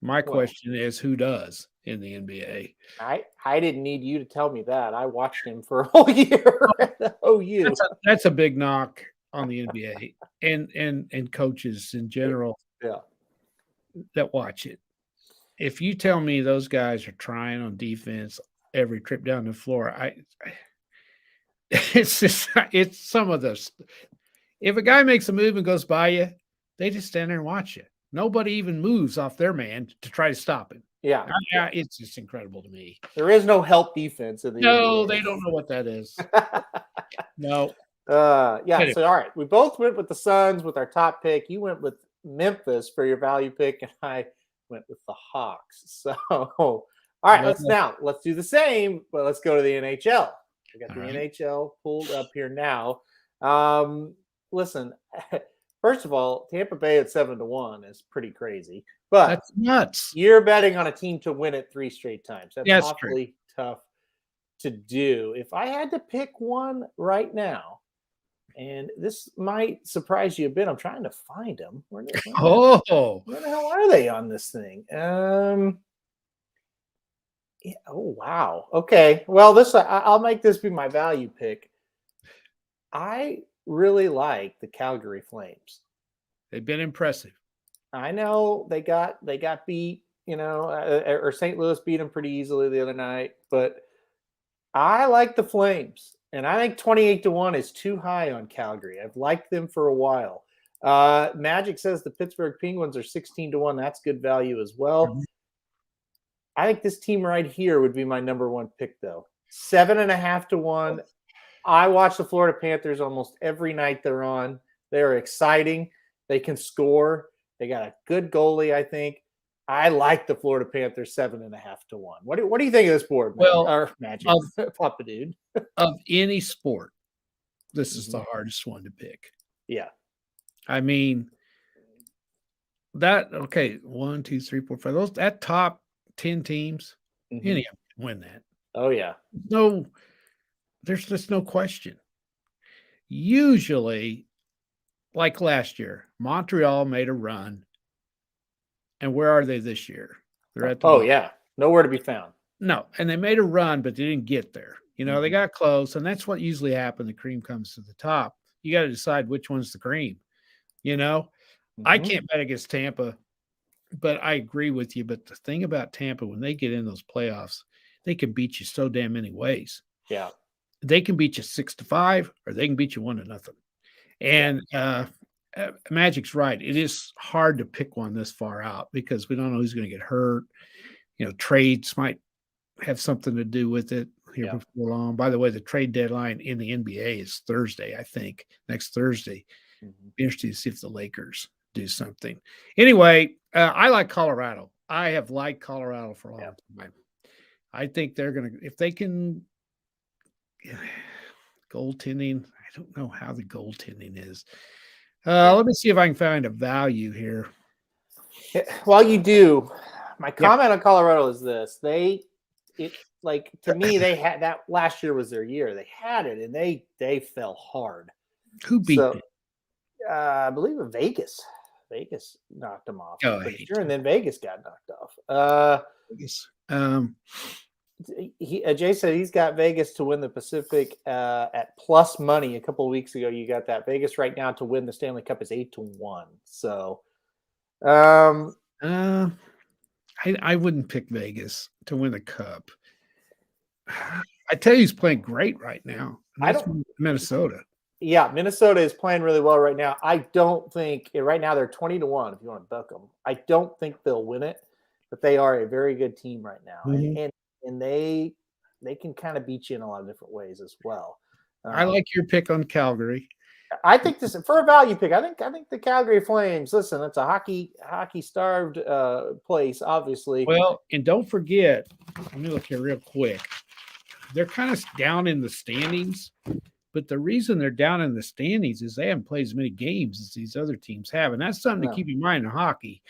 My question is, who does in the NBA? I didn't need you to tell me that. I watched him for a whole year at OU. That's a big knock on the NBA and coaches in general Yeah. that watch it. If you tell me those guys are trying on defense every trip down the floor, it's some of this. If a guy makes a move and goes by you, they just stand there and watch you. Nobody even moves off their man to try to stop him. Yeah. It's just incredible to me. There is no help defense in the No, NBA. they don't know what that is. No. Yeah. So all right, we both went with the Suns with our top pick. You went with Memphis for your value pick, and I went with the Hawks. So all right, let's do the same, but let's go to the NHL. We got the NHL pulled up here now. Listen, first of all, Tampa Bay at 7-1 is pretty crazy, but that's nuts. You're betting on a team to win it 3 straight times. That's awfully tough to do. If I had to pick one right now, and this might surprise you a bit, I'm trying to find them. Where the hell are they on this thing? Yeah, oh wow. Okay. Well, I'll make this be my value pick. I really like the Calgary Flames. They've been impressive. I know they got beat, or St. Louis beat them pretty easily the other night, but I like the Flames, and I think 28-1 is too high on Calgary. I've liked them for a while. Magic says the Pittsburgh Penguins are 16-1. That's good value as well. Mm-hmm. I think this team right here would be my number one pick, though. 7.5-1. I watch the Florida Panthers almost every night they're on. They're exciting. They can score. They got a good goalie, I think. I like the Florida Panthers 7.5-1. What do you think of this board, man? Well, or Magic, Papa Dude? Of any sport, this is the hardest one to pick. Yeah. I mean, 1, 2, 3, 4, 5. That top 10 teams, any of them can win that. Oh, yeah. No, there's just no question. Usually, like last year, Montreal made a run. And where are they this year? They're at the bottom. Yeah. Nowhere to be found. No. And they made a run, but they didn't get there. They got close, and that's what usually happens. The cream comes to the top. You got to decide which one's the cream. I can't bet against Tampa, but I agree with you. But the thing about Tampa, when they get in those playoffs, they can beat you so damn many ways. Yeah. They can beat you 6-5, or they can beat you 1-0. And Magic's right. It is hard to pick one this far out because we don't know who's going to get hurt. Trades might have something to do with it here before long. By the way, the trade deadline in the NBA is Thursday, I think, next Thursday. Be interesting to see if the Lakers do something. Anyway, I like Colorado. I have liked Colorado for a long time. I think they're going to, if they can, goaltending, I don't know how the goaltending is. Let me see if I can find a value here. While you do, my comment on Colorado is this. To me, they had that last year was their year. They had it, and they fell hard. Who beat them? I believe Vegas. Vegas knocked them off. And then Vegas got knocked off. Vegas. Jay said he's got Vegas to win the Pacific at plus money. A couple of weeks ago, you got that. Vegas right now to win the Stanley Cup is 8-1. So, I wouldn't pick Vegas to win the Cup. I tell you, he's playing great right now. Minnesota. Yeah, Minnesota is playing really well right now. I don't think right now they're 20-1. If you want to book them, I don't think they'll win it, but they are a very good team right now, and they can kind of beat you in a lot of different ways as well. I like your pick on Calgary. I think this for a value pick. I think the Calgary Flames. Listen, it's a hockey starved place, obviously. Well, and don't forget, let me look here real quick. They're kind of down in the standings. But the reason they're down in the standings is they haven't played as many games as these other teams have, and that's something to No. keep in mind in hockey.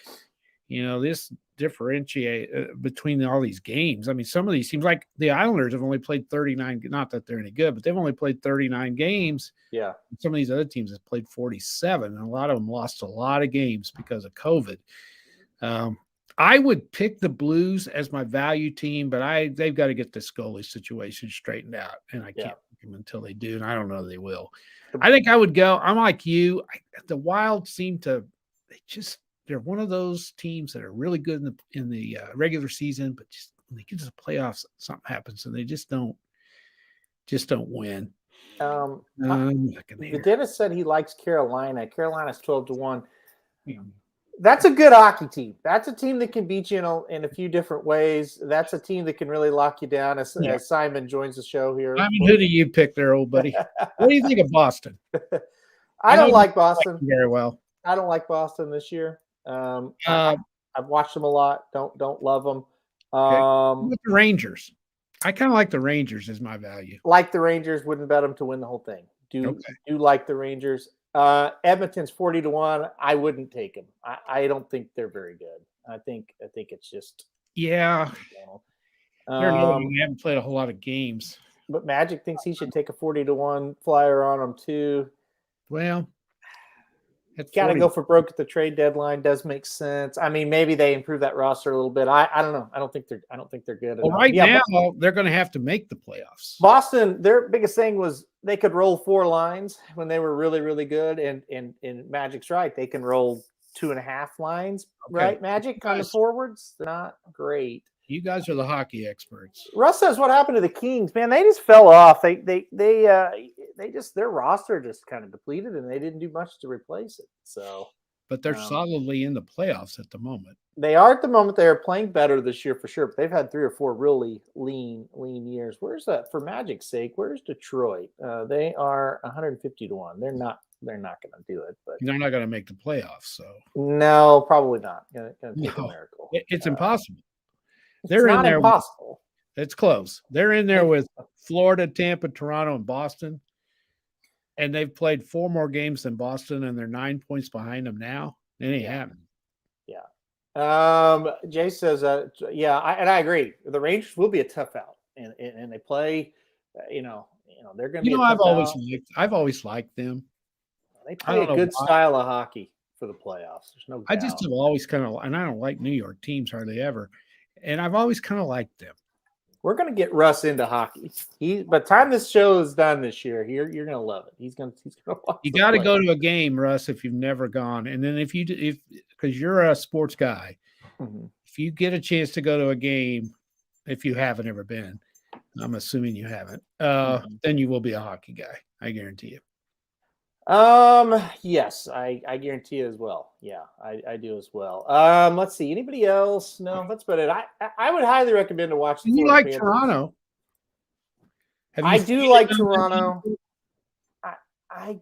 This differentiate between all these games. I mean, some of these teams, like the Islanders, have only played 39. Not that they're any good, but they've only played 39 games. Yeah. Some of these other teams have played 47, and a lot of them lost a lot of games because of COVID. I would pick the Blues as my value team, but they've got to get this goalie situation straightened out, and I can't pick them until they do, and I don't know they will. I think I would go. I'm like you. The Wild seem to they're one of those teams that are really good in the regular season, but just when they get to the playoffs, something happens and they just don't win. Dennis said he likes Carolina. Carolina's 12-1. That's a good hockey team. That's a team that can beat you in a few different ways. That's a team that can really lock you down. As Simon joins the show here. Who do you pick there, old buddy? What do you think of Boston? I don't like Boston very well. I don't like Boston this year. I've watched them a lot. Don't love them. With the Rangers, I kind of like the Rangers as my value. Like the Rangers, wouldn't bet them to win the whole thing. Do like the Rangers. Edmonton's 40-1. I wouldn't take them. I don't think they're very good. I think it's just they're they haven't played a whole lot of games. But Magic thinks he should take a 40-1 flyer on them too. Well, got to go for broke at the trade deadline. Does make sense. I mean, maybe they improve that roster a little bit. I don't know. I don't think they're good. Well, right now they're going to have to make the playoffs. Boston, their biggest thing was they could roll 4 lines when they were really, really good. And Magic's right. They can roll 2.5 lines, right? Magic on the forwards, they're not great. You guys are the hockey experts. Russ says, what happened to the Kings? Man, they just fell off. They just their roster just kind of depleted, and they didn't do much to replace it. So, but they're solidly in the playoffs at the moment. They are at the moment. They are playing better this year for sure. But they've had 3 or 4 really lean years. Where's that for Magic's sake? Where's Detroit? They are 150-1. They're not going to do it. But they're not going to make the playoffs. So no, probably not. Going to take a miracle. It's impossible. They're in there. Impossible. It's close. They're in there with Florida, Tampa, Toronto, and Boston. And they've played 4 more games than Boston, and they're 9 points behind them now. It ain't happening. Yeah. Jay says, I agree. The Rangers will be a tough out, and they play. They're going to be. I've always liked them. They play a good style of hockey for the playoffs. There's no doubt. I just have always and I don't like New York teams hardly ever. And I've always kind of liked them. We're going to get Russ into hockey. By the time this show is done this year, you're going to love it. He's going to watch. You got to go to a game, Russ, if you've never gone. And then because you're a sports guy, if you get a chance to go to a game, if you haven't ever been, I'm assuming you haven't, then you will be a hockey guy. I guarantee you. Yes, I guarantee it as well. Yeah, I do as well. Let's see. Anybody else? No, that's about it. I would highly recommend to watch. You like Panthers. Toronto? I do like Toronto. I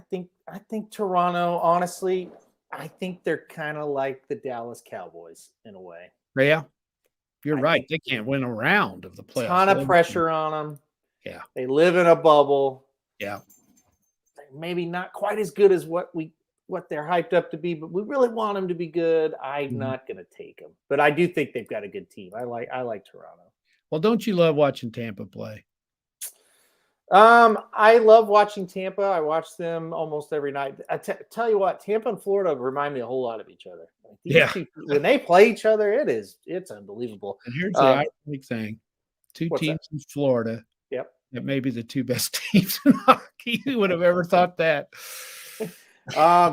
think Toronto. Honestly, I think they're kind of like the Dallas Cowboys in a way. Yeah, you're right. They can't win a round of the playoffs. Ton of pressure on them. Yeah, they live in a bubble. Yeah. Maybe not quite as good as what they're hyped up to be, but we really want them to be good. I'm not going to take them, but I do think they've got a good team. I like Toronto. Well, don't you love watching Tampa play? I love watching Tampa. I watch them almost every night. Tell you what, Tampa and Florida remind me a whole lot of each other. When they play each other, it's unbelievable. And here's the ironic thing: 2 teams in Florida. Yep. That may be the 2 best teams in hockey. Who would have ever thought that?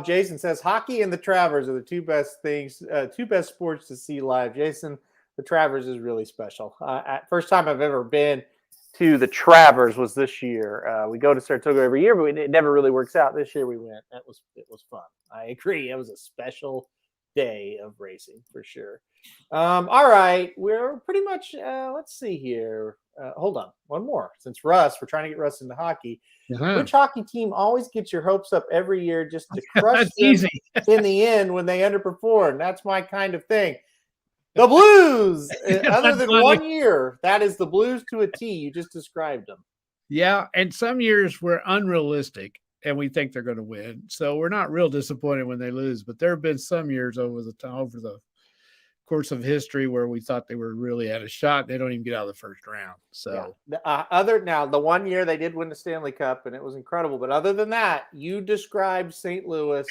Jason says hockey and the Travers are the 2 best things, 2 best sports to see live. Jason, the Travers is really special. First time I've ever been to the Travers was this year. We go to Saratoga every year, but it never really works out. This year we went. It was fun. I agree. It was a special day of racing for sure. All right, we're pretty much. Let's see here. Hold on, one more. Since we're trying to get Russ into hockey. Which hockey team always gets your hopes up every year just to crush them in the end when they underperform? That's my kind of thing. The Blues. Other than 1 year, that is the Blues to a T. You just described them. Yeah, and some years we're unrealistic and we think they're going to win. So we're not real disappointed when they lose, but there have been some years over the course of history where we thought they were really at a shot. They don't even get out of the first round. Yeah. So The 1 year they did win the Stanley Cup and it was incredible. But other than that, you described St. Louis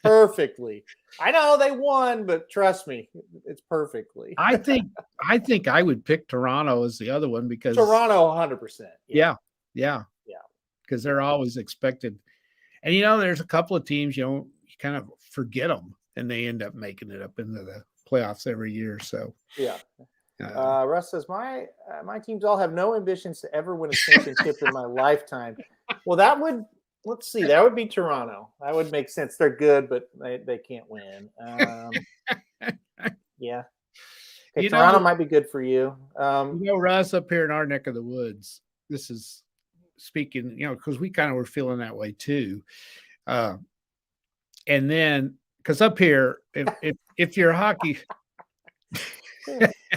perfectly. I know they won, but trust me, it's perfectly. I think I would pick Toronto as the other one because Toronto, 100%. yeah, Yeah. because they're always expected. And there's a couple of teams you kind of forget them and they end up making it up into the playoffs every year. So Yeah. Russ says my teams all have no ambitions to ever win a championship in my lifetime. Well, let's see, that would be Toronto. That would make sense. They're good, but they can't win. Yeah. Okay, Toronto might be good for you. Russ, up here in our neck of the woods, this is speaking, because we kind of were feeling that way too. And then, because up here, if you're hockey,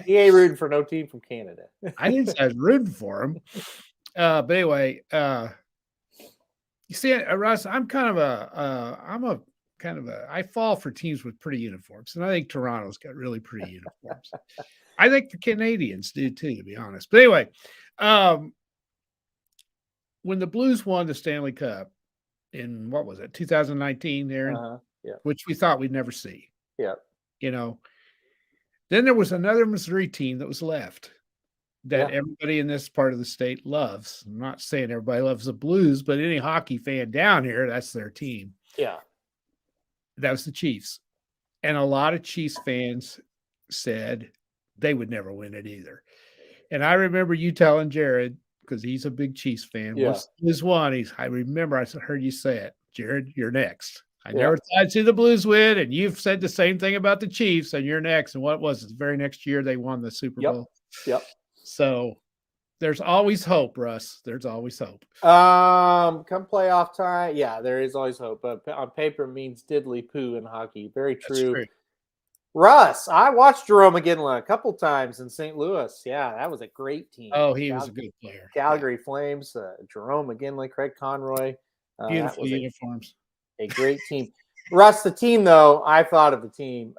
he ain't rooting for no team from Canada. I didn't say I was rooting for him. But anyway, you see, Russ, I fall for teams with pretty uniforms, and I think Toronto's got really pretty uniforms. I think the Canadians do too, to be honest. But anyway, when the Blues won the Stanley Cup in 2019, Aaron, which we thought we'd never see. Yeah. Then there was another Missouri team that was left that everybody in this part of the state loves. I'm not saying everybody loves the Blues, but any hockey fan down here, that's their team. Yeah. That was the Chiefs. And a lot of Chiefs fans said they would never win it either. And I remember you telling Jared, because he's a big Chiefs fan, Blues won. I remember I heard you say it. Jared, you're next. I never thought I'd see the Blues win, and you've said the same thing about the Chiefs, and you're next. And what was it? The very next year they won the Super Bowl. Yep. So there's always hope, Russ. There's always hope. Come playoff time, there is always hope. But on paper means diddly poo in hockey. Very true. Russ, I watched Jerome McGinley a couple times in St. Louis. Yeah, that was a great team. Oh, he was a good player. Calgary Flames, Jerome McGinley, Craig Conroy. Beautiful uniforms. A great team. Russ, the team, though, I thought of the team.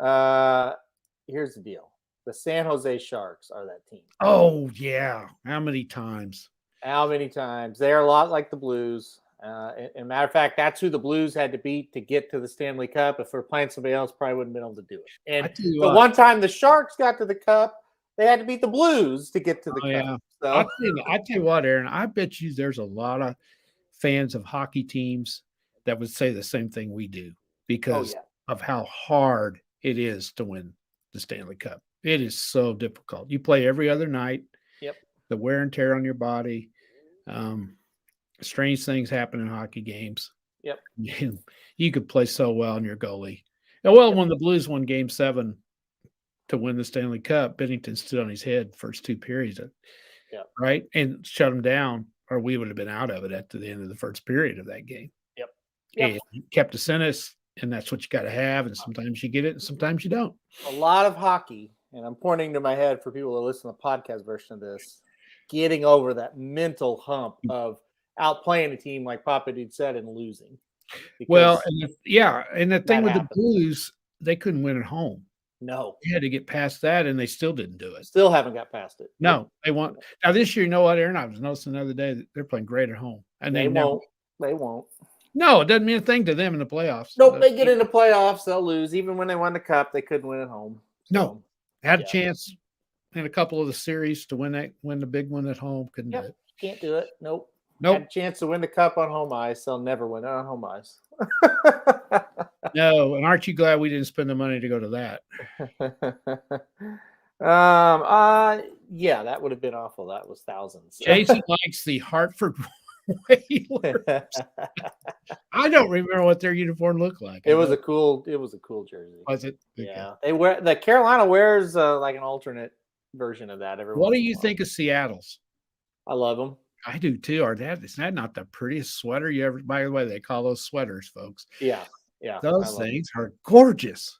Here's the deal. The San Jose Sharks are that team. Oh, yeah. How many times? They're a lot like the Blues. And matter of fact, that's who the Blues had to beat to get to the Stanley Cup. If we're playing somebody else, probably wouldn't have been able to do it. And the one time the Sharks got to the Cup, they had to beat the Blues to get to the Cup. Yeah. So. I tell you what, Aaron, I bet you there's a lot of fans of hockey teams that would say the same thing we do because of how hard it is to win the Stanley Cup. It is so difficult. You play every other night. Yep. The wear and tear on your body. Strange things happen in hockey games. Yep. You could play so well in your goalie. And when the Blues won Game 7 to win the Stanley Cup, Bennington stood on his head first two periods. Right? And shut him down, or we would have been out of it at the end of the first period of that game. Yep. And he kept us in us, and that's what you got to have. And sometimes you get it, and sometimes you don't. A lot of hockey, and I'm pointing to my head for people that listen to the podcast version of this, getting over that mental hump of outplaying a team like Papa Dude said and losing. Well, and the thing with the Blues, they couldn't win at home. No. They had to get past that, and they still didn't do it. Still haven't got past it. No, they won't. Now, this year, you know what, Aaron? I was noticing the other day that they're playing great at home. And they won't. They won't. No, it doesn't mean a thing to them in the playoffs. Nope, they get into playoffs, they'll lose. Even when they won the Cup, they couldn't win at home. No. Had a chance in a couple of the series to win the big one at home. Couldn't do it. Can't do it. Nope. Nope. Had a chance to win the Cup on home ice. They'll never win it on home ice. No, and aren't you glad we didn't spend the money to go to that? That would have been awful. That was thousands. Jason likes the Hartford Whalers. I don't remember what their uniform looked like. It was a cool jersey. Was it? Yeah. The Carolina wears like an alternate version of that. What do you think of Seattle's? I love them. I do too. Is that not the prettiest sweater you ever? By the way, they call those sweaters, folks. Yeah. Those things are gorgeous.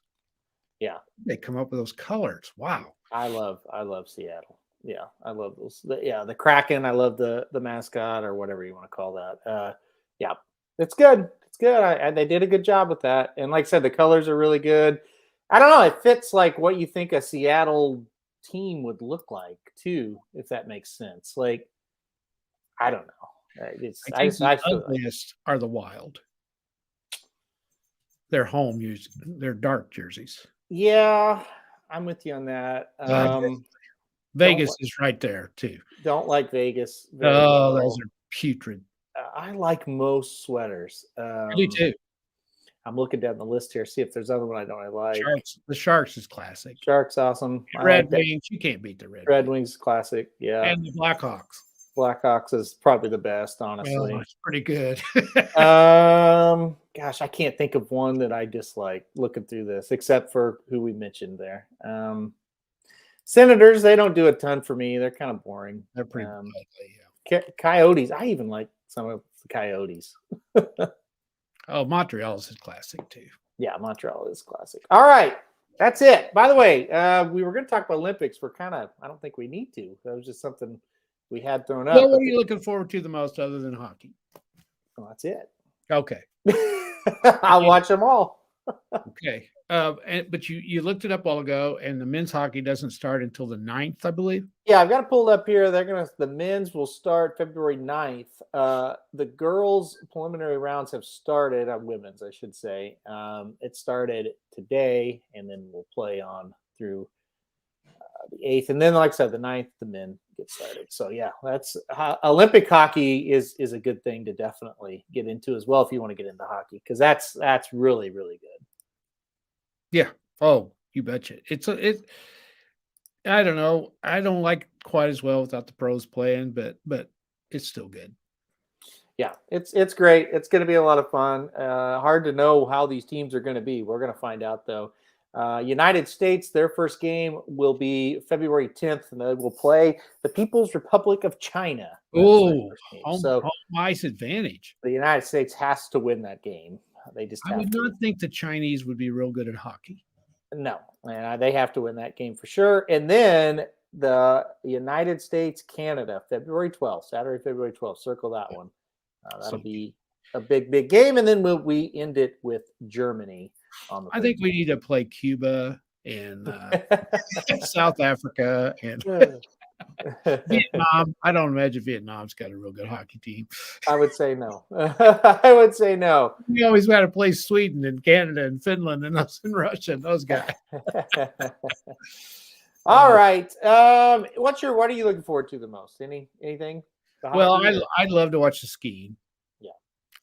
Yeah. They come up with those colors. Wow. I love Seattle. Yeah, I love those. The Kraken. I love the mascot or whatever you want to call that. Yeah, it's good. It's good. They did a good job with that. And like I said, the colors are really good. I don't know. It fits like what you think a Seattle team would look like too, if that makes sense. Like I don't know. I think the I feel like, ugliest are the Wild. Their home use their dark jerseys. yeah, I'm with you on that. Don't Vegas is right there too. don't like Vegas very Oh, those well. are putrid. I like most sweaters. I do too. I'm looking down the list here, see if there's other one I don't like. The Sharks is classic. Sharks, awesome. I Red like that. Wings, you can't beat the Red Red Wings. Wings, classic. Yeah. And the Blackhawks. Blackhawks is probably the best, Well, honestly. it's pretty good. Gosh, I can't think of one that I dislike looking through this, except for who we mentioned there. Senators, they don't do a ton for me. They're kind of boring. They're pretty ugly, yeah. Coyotes, I even like some of the Coyotes. Oh, Montreal's is classic too. Yeah, Montreal is classic. All right. That's it. By the way, we were going to talk about Olympics. I don't think we need to. That was just something we had thrown up. Well, what are you looking forward to the most other than hockey? Well, that's it. Okay. I'll watch them all. Okay. But you looked it up a while ago, and the men's hockey doesn't start until the 9th, I believe. Yeah, I've got it pulled up here. The men's will start February 9th. The girls' preliminary rounds have started, women's, I should say. It started today, and then we'll play on through the 8th. And then, like I said, the 9th, the men get started. So, yeah, that's Olympic hockey is a good thing to definitely get into as well if you want to get into hockey, because that's really, really good. Yeah. Oh, you betcha. I don't know. I don't like quite as well without the pros playing, but it's still good. Yeah, it's great. It's going to be a lot of fun. Hard to know how these teams are going to be. We're going to find out, though. United States, their first game will be February 10th, and they will play the People's Republic of China. Oh, home ice advantage. The United States has to win that game. They just I would not think the Chinese would be real good at hockey. No, and they have to win that game for sure. And then the United States, Canada, February 12th, Saturday, February 12th. Circle that one. That'll be a big game. And then we end it with Germany on the 13th. I think we need to play Cuba and South Africa and Vietnam. I don't imagine Vietnam's got a real good hockey team. I would say no. I would say no. We always got to play Sweden and Canada and Finland and us and Russia and those guys. All right. What are you looking forward to the most? Anything? Well, I'd love to watch the skiing. Yeah,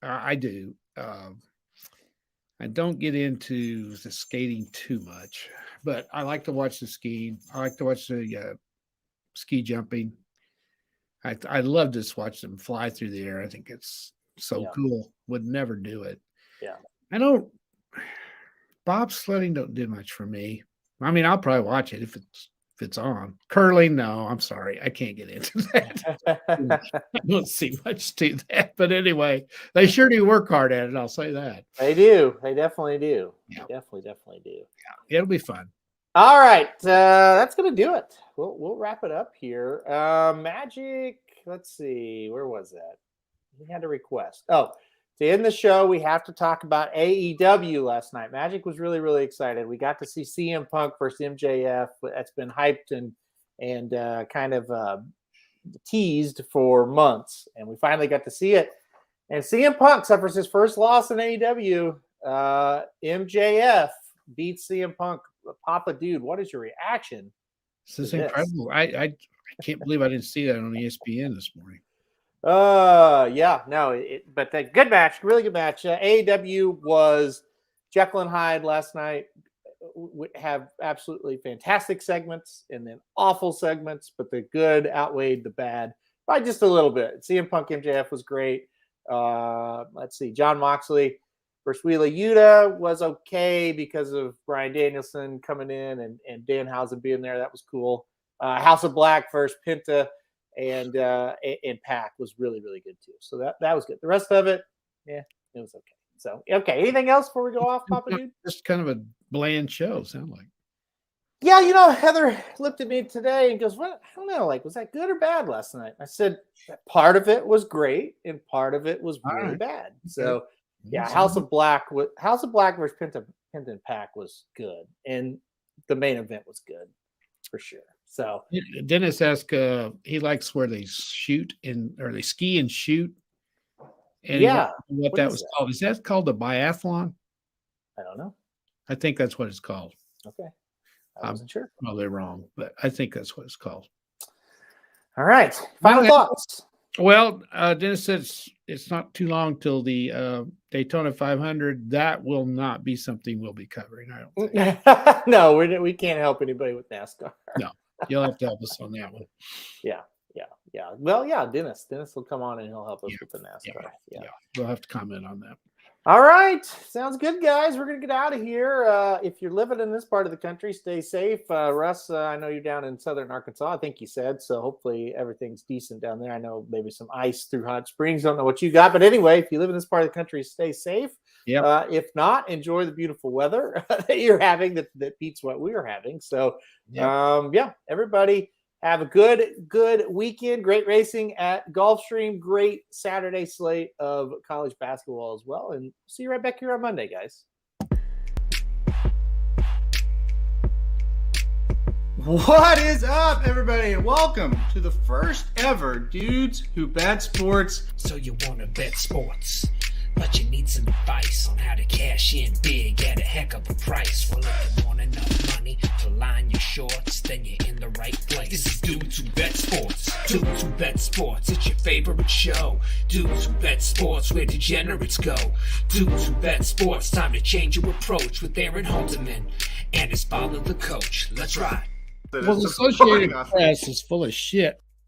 I do. I don't get into the skating too much, but I like to watch the skiing. I like to watch the ski jumping. I love to just watch them fly through the air. I think it's so cool. Would never do it. Yeah. Bobsledding don't do much for me. I mean, I'll probably watch it if it's on. Curling, no, I'm sorry. I can't get into that. I don't see much to that. But anyway, they sure do work hard at it. I'll say that. They do. They definitely do. Yeah. They definitely do. Yeah, it'll be fun. All right. That's going to do it. We'll wrap it up here. Magic. Let's see. Where was that? We had a request. Oh, to end the show, we have to talk about AEW last night. Magic was really, really excited. We got to see CM Punk versus MJF. That's been hyped and kind of teased for months. And we finally got to see it. And CM Punk suffers his first loss in AEW. MJF beats CM Punk. Papa Dude, what is your reaction? This is incredible. I can't believe I didn't see that on ESPN this morning. Yeah, no, but a good match, really good match. AEW was Jekyll and Hyde last night. We have absolutely fantastic segments and then awful segments, but the good outweighed the bad by just a little bit. CM Punk MJF was great. Let's see, John Moxley versus Wheeler Yuta was okay because of Bryan Danielson coming in and Danhausen being there. That was cool. House of Black versus Penta and Pac was really, really good too. So that was good. The rest of it, yeah, it was okay. So, okay. Anything else before we go off, Papa Dude? Just kind of a bland show, sound like. Yeah, Heather looked at me today and goes, "What? I don't know. Like, was that good or bad last night?" I said, "Part of it was great, and part of it was All really right. bad." Okay. So, yeah, House of Black versus Penton Pack was good, and the main event was good for sure. So, Dennis asked, he likes where they they ski and shoot. And he yeah, wondered what what that is was that? called. Is that called a biathlon? I don't know. I think that's what it's called. Okay, I I'm wasn't sure. probably wrong, but I think that's what it's called. All right, final thoughts. Well, Dennis says it's not too long till the Daytona 500. That will not be something we'll be covering, I don't think. No, we can't help anybody with NASCAR. No, you'll have to help us on that one. Yeah. Well, yeah, Dennis will come on and he'll help us with the NASCAR. Yeah, we'll have to comment on that. All right, sounds good, guys. We're gonna get out of here. If you're living in this part of the country, stay safe. Russ, I know you're down in southern Arkansas. I think you said so. Hopefully everything's decent down there. I know maybe some ice through Hot Springs. Don't know what you got, but anyway, if you live in this part of the country, stay safe. Yeah. If not, enjoy the beautiful weather that you're having that beats what we are having. So, everybody. Have a good weekend. Great racing at Gulfstream. Great Saturday slate of college basketball as well. And see you right back here on Monday, guys. What is up, everybody, and welcome to the first ever Dudes Who Bet Sports. So you wanna bet sports, but you need some advice on how to cash in big at a heck of a price. Well, if you want enough money to line your shorts, then you're in the right place. This is Dudes Who Bet Sports. Dudes Who Bet Sports, it's your favorite show. Dudes Who Bet Sports, where degenerates go. Dudes Who Bet Sports, time to change your approach with Aaron Halterman and his father, the coach. Let's ride. Well, the Associated Press is full of shit.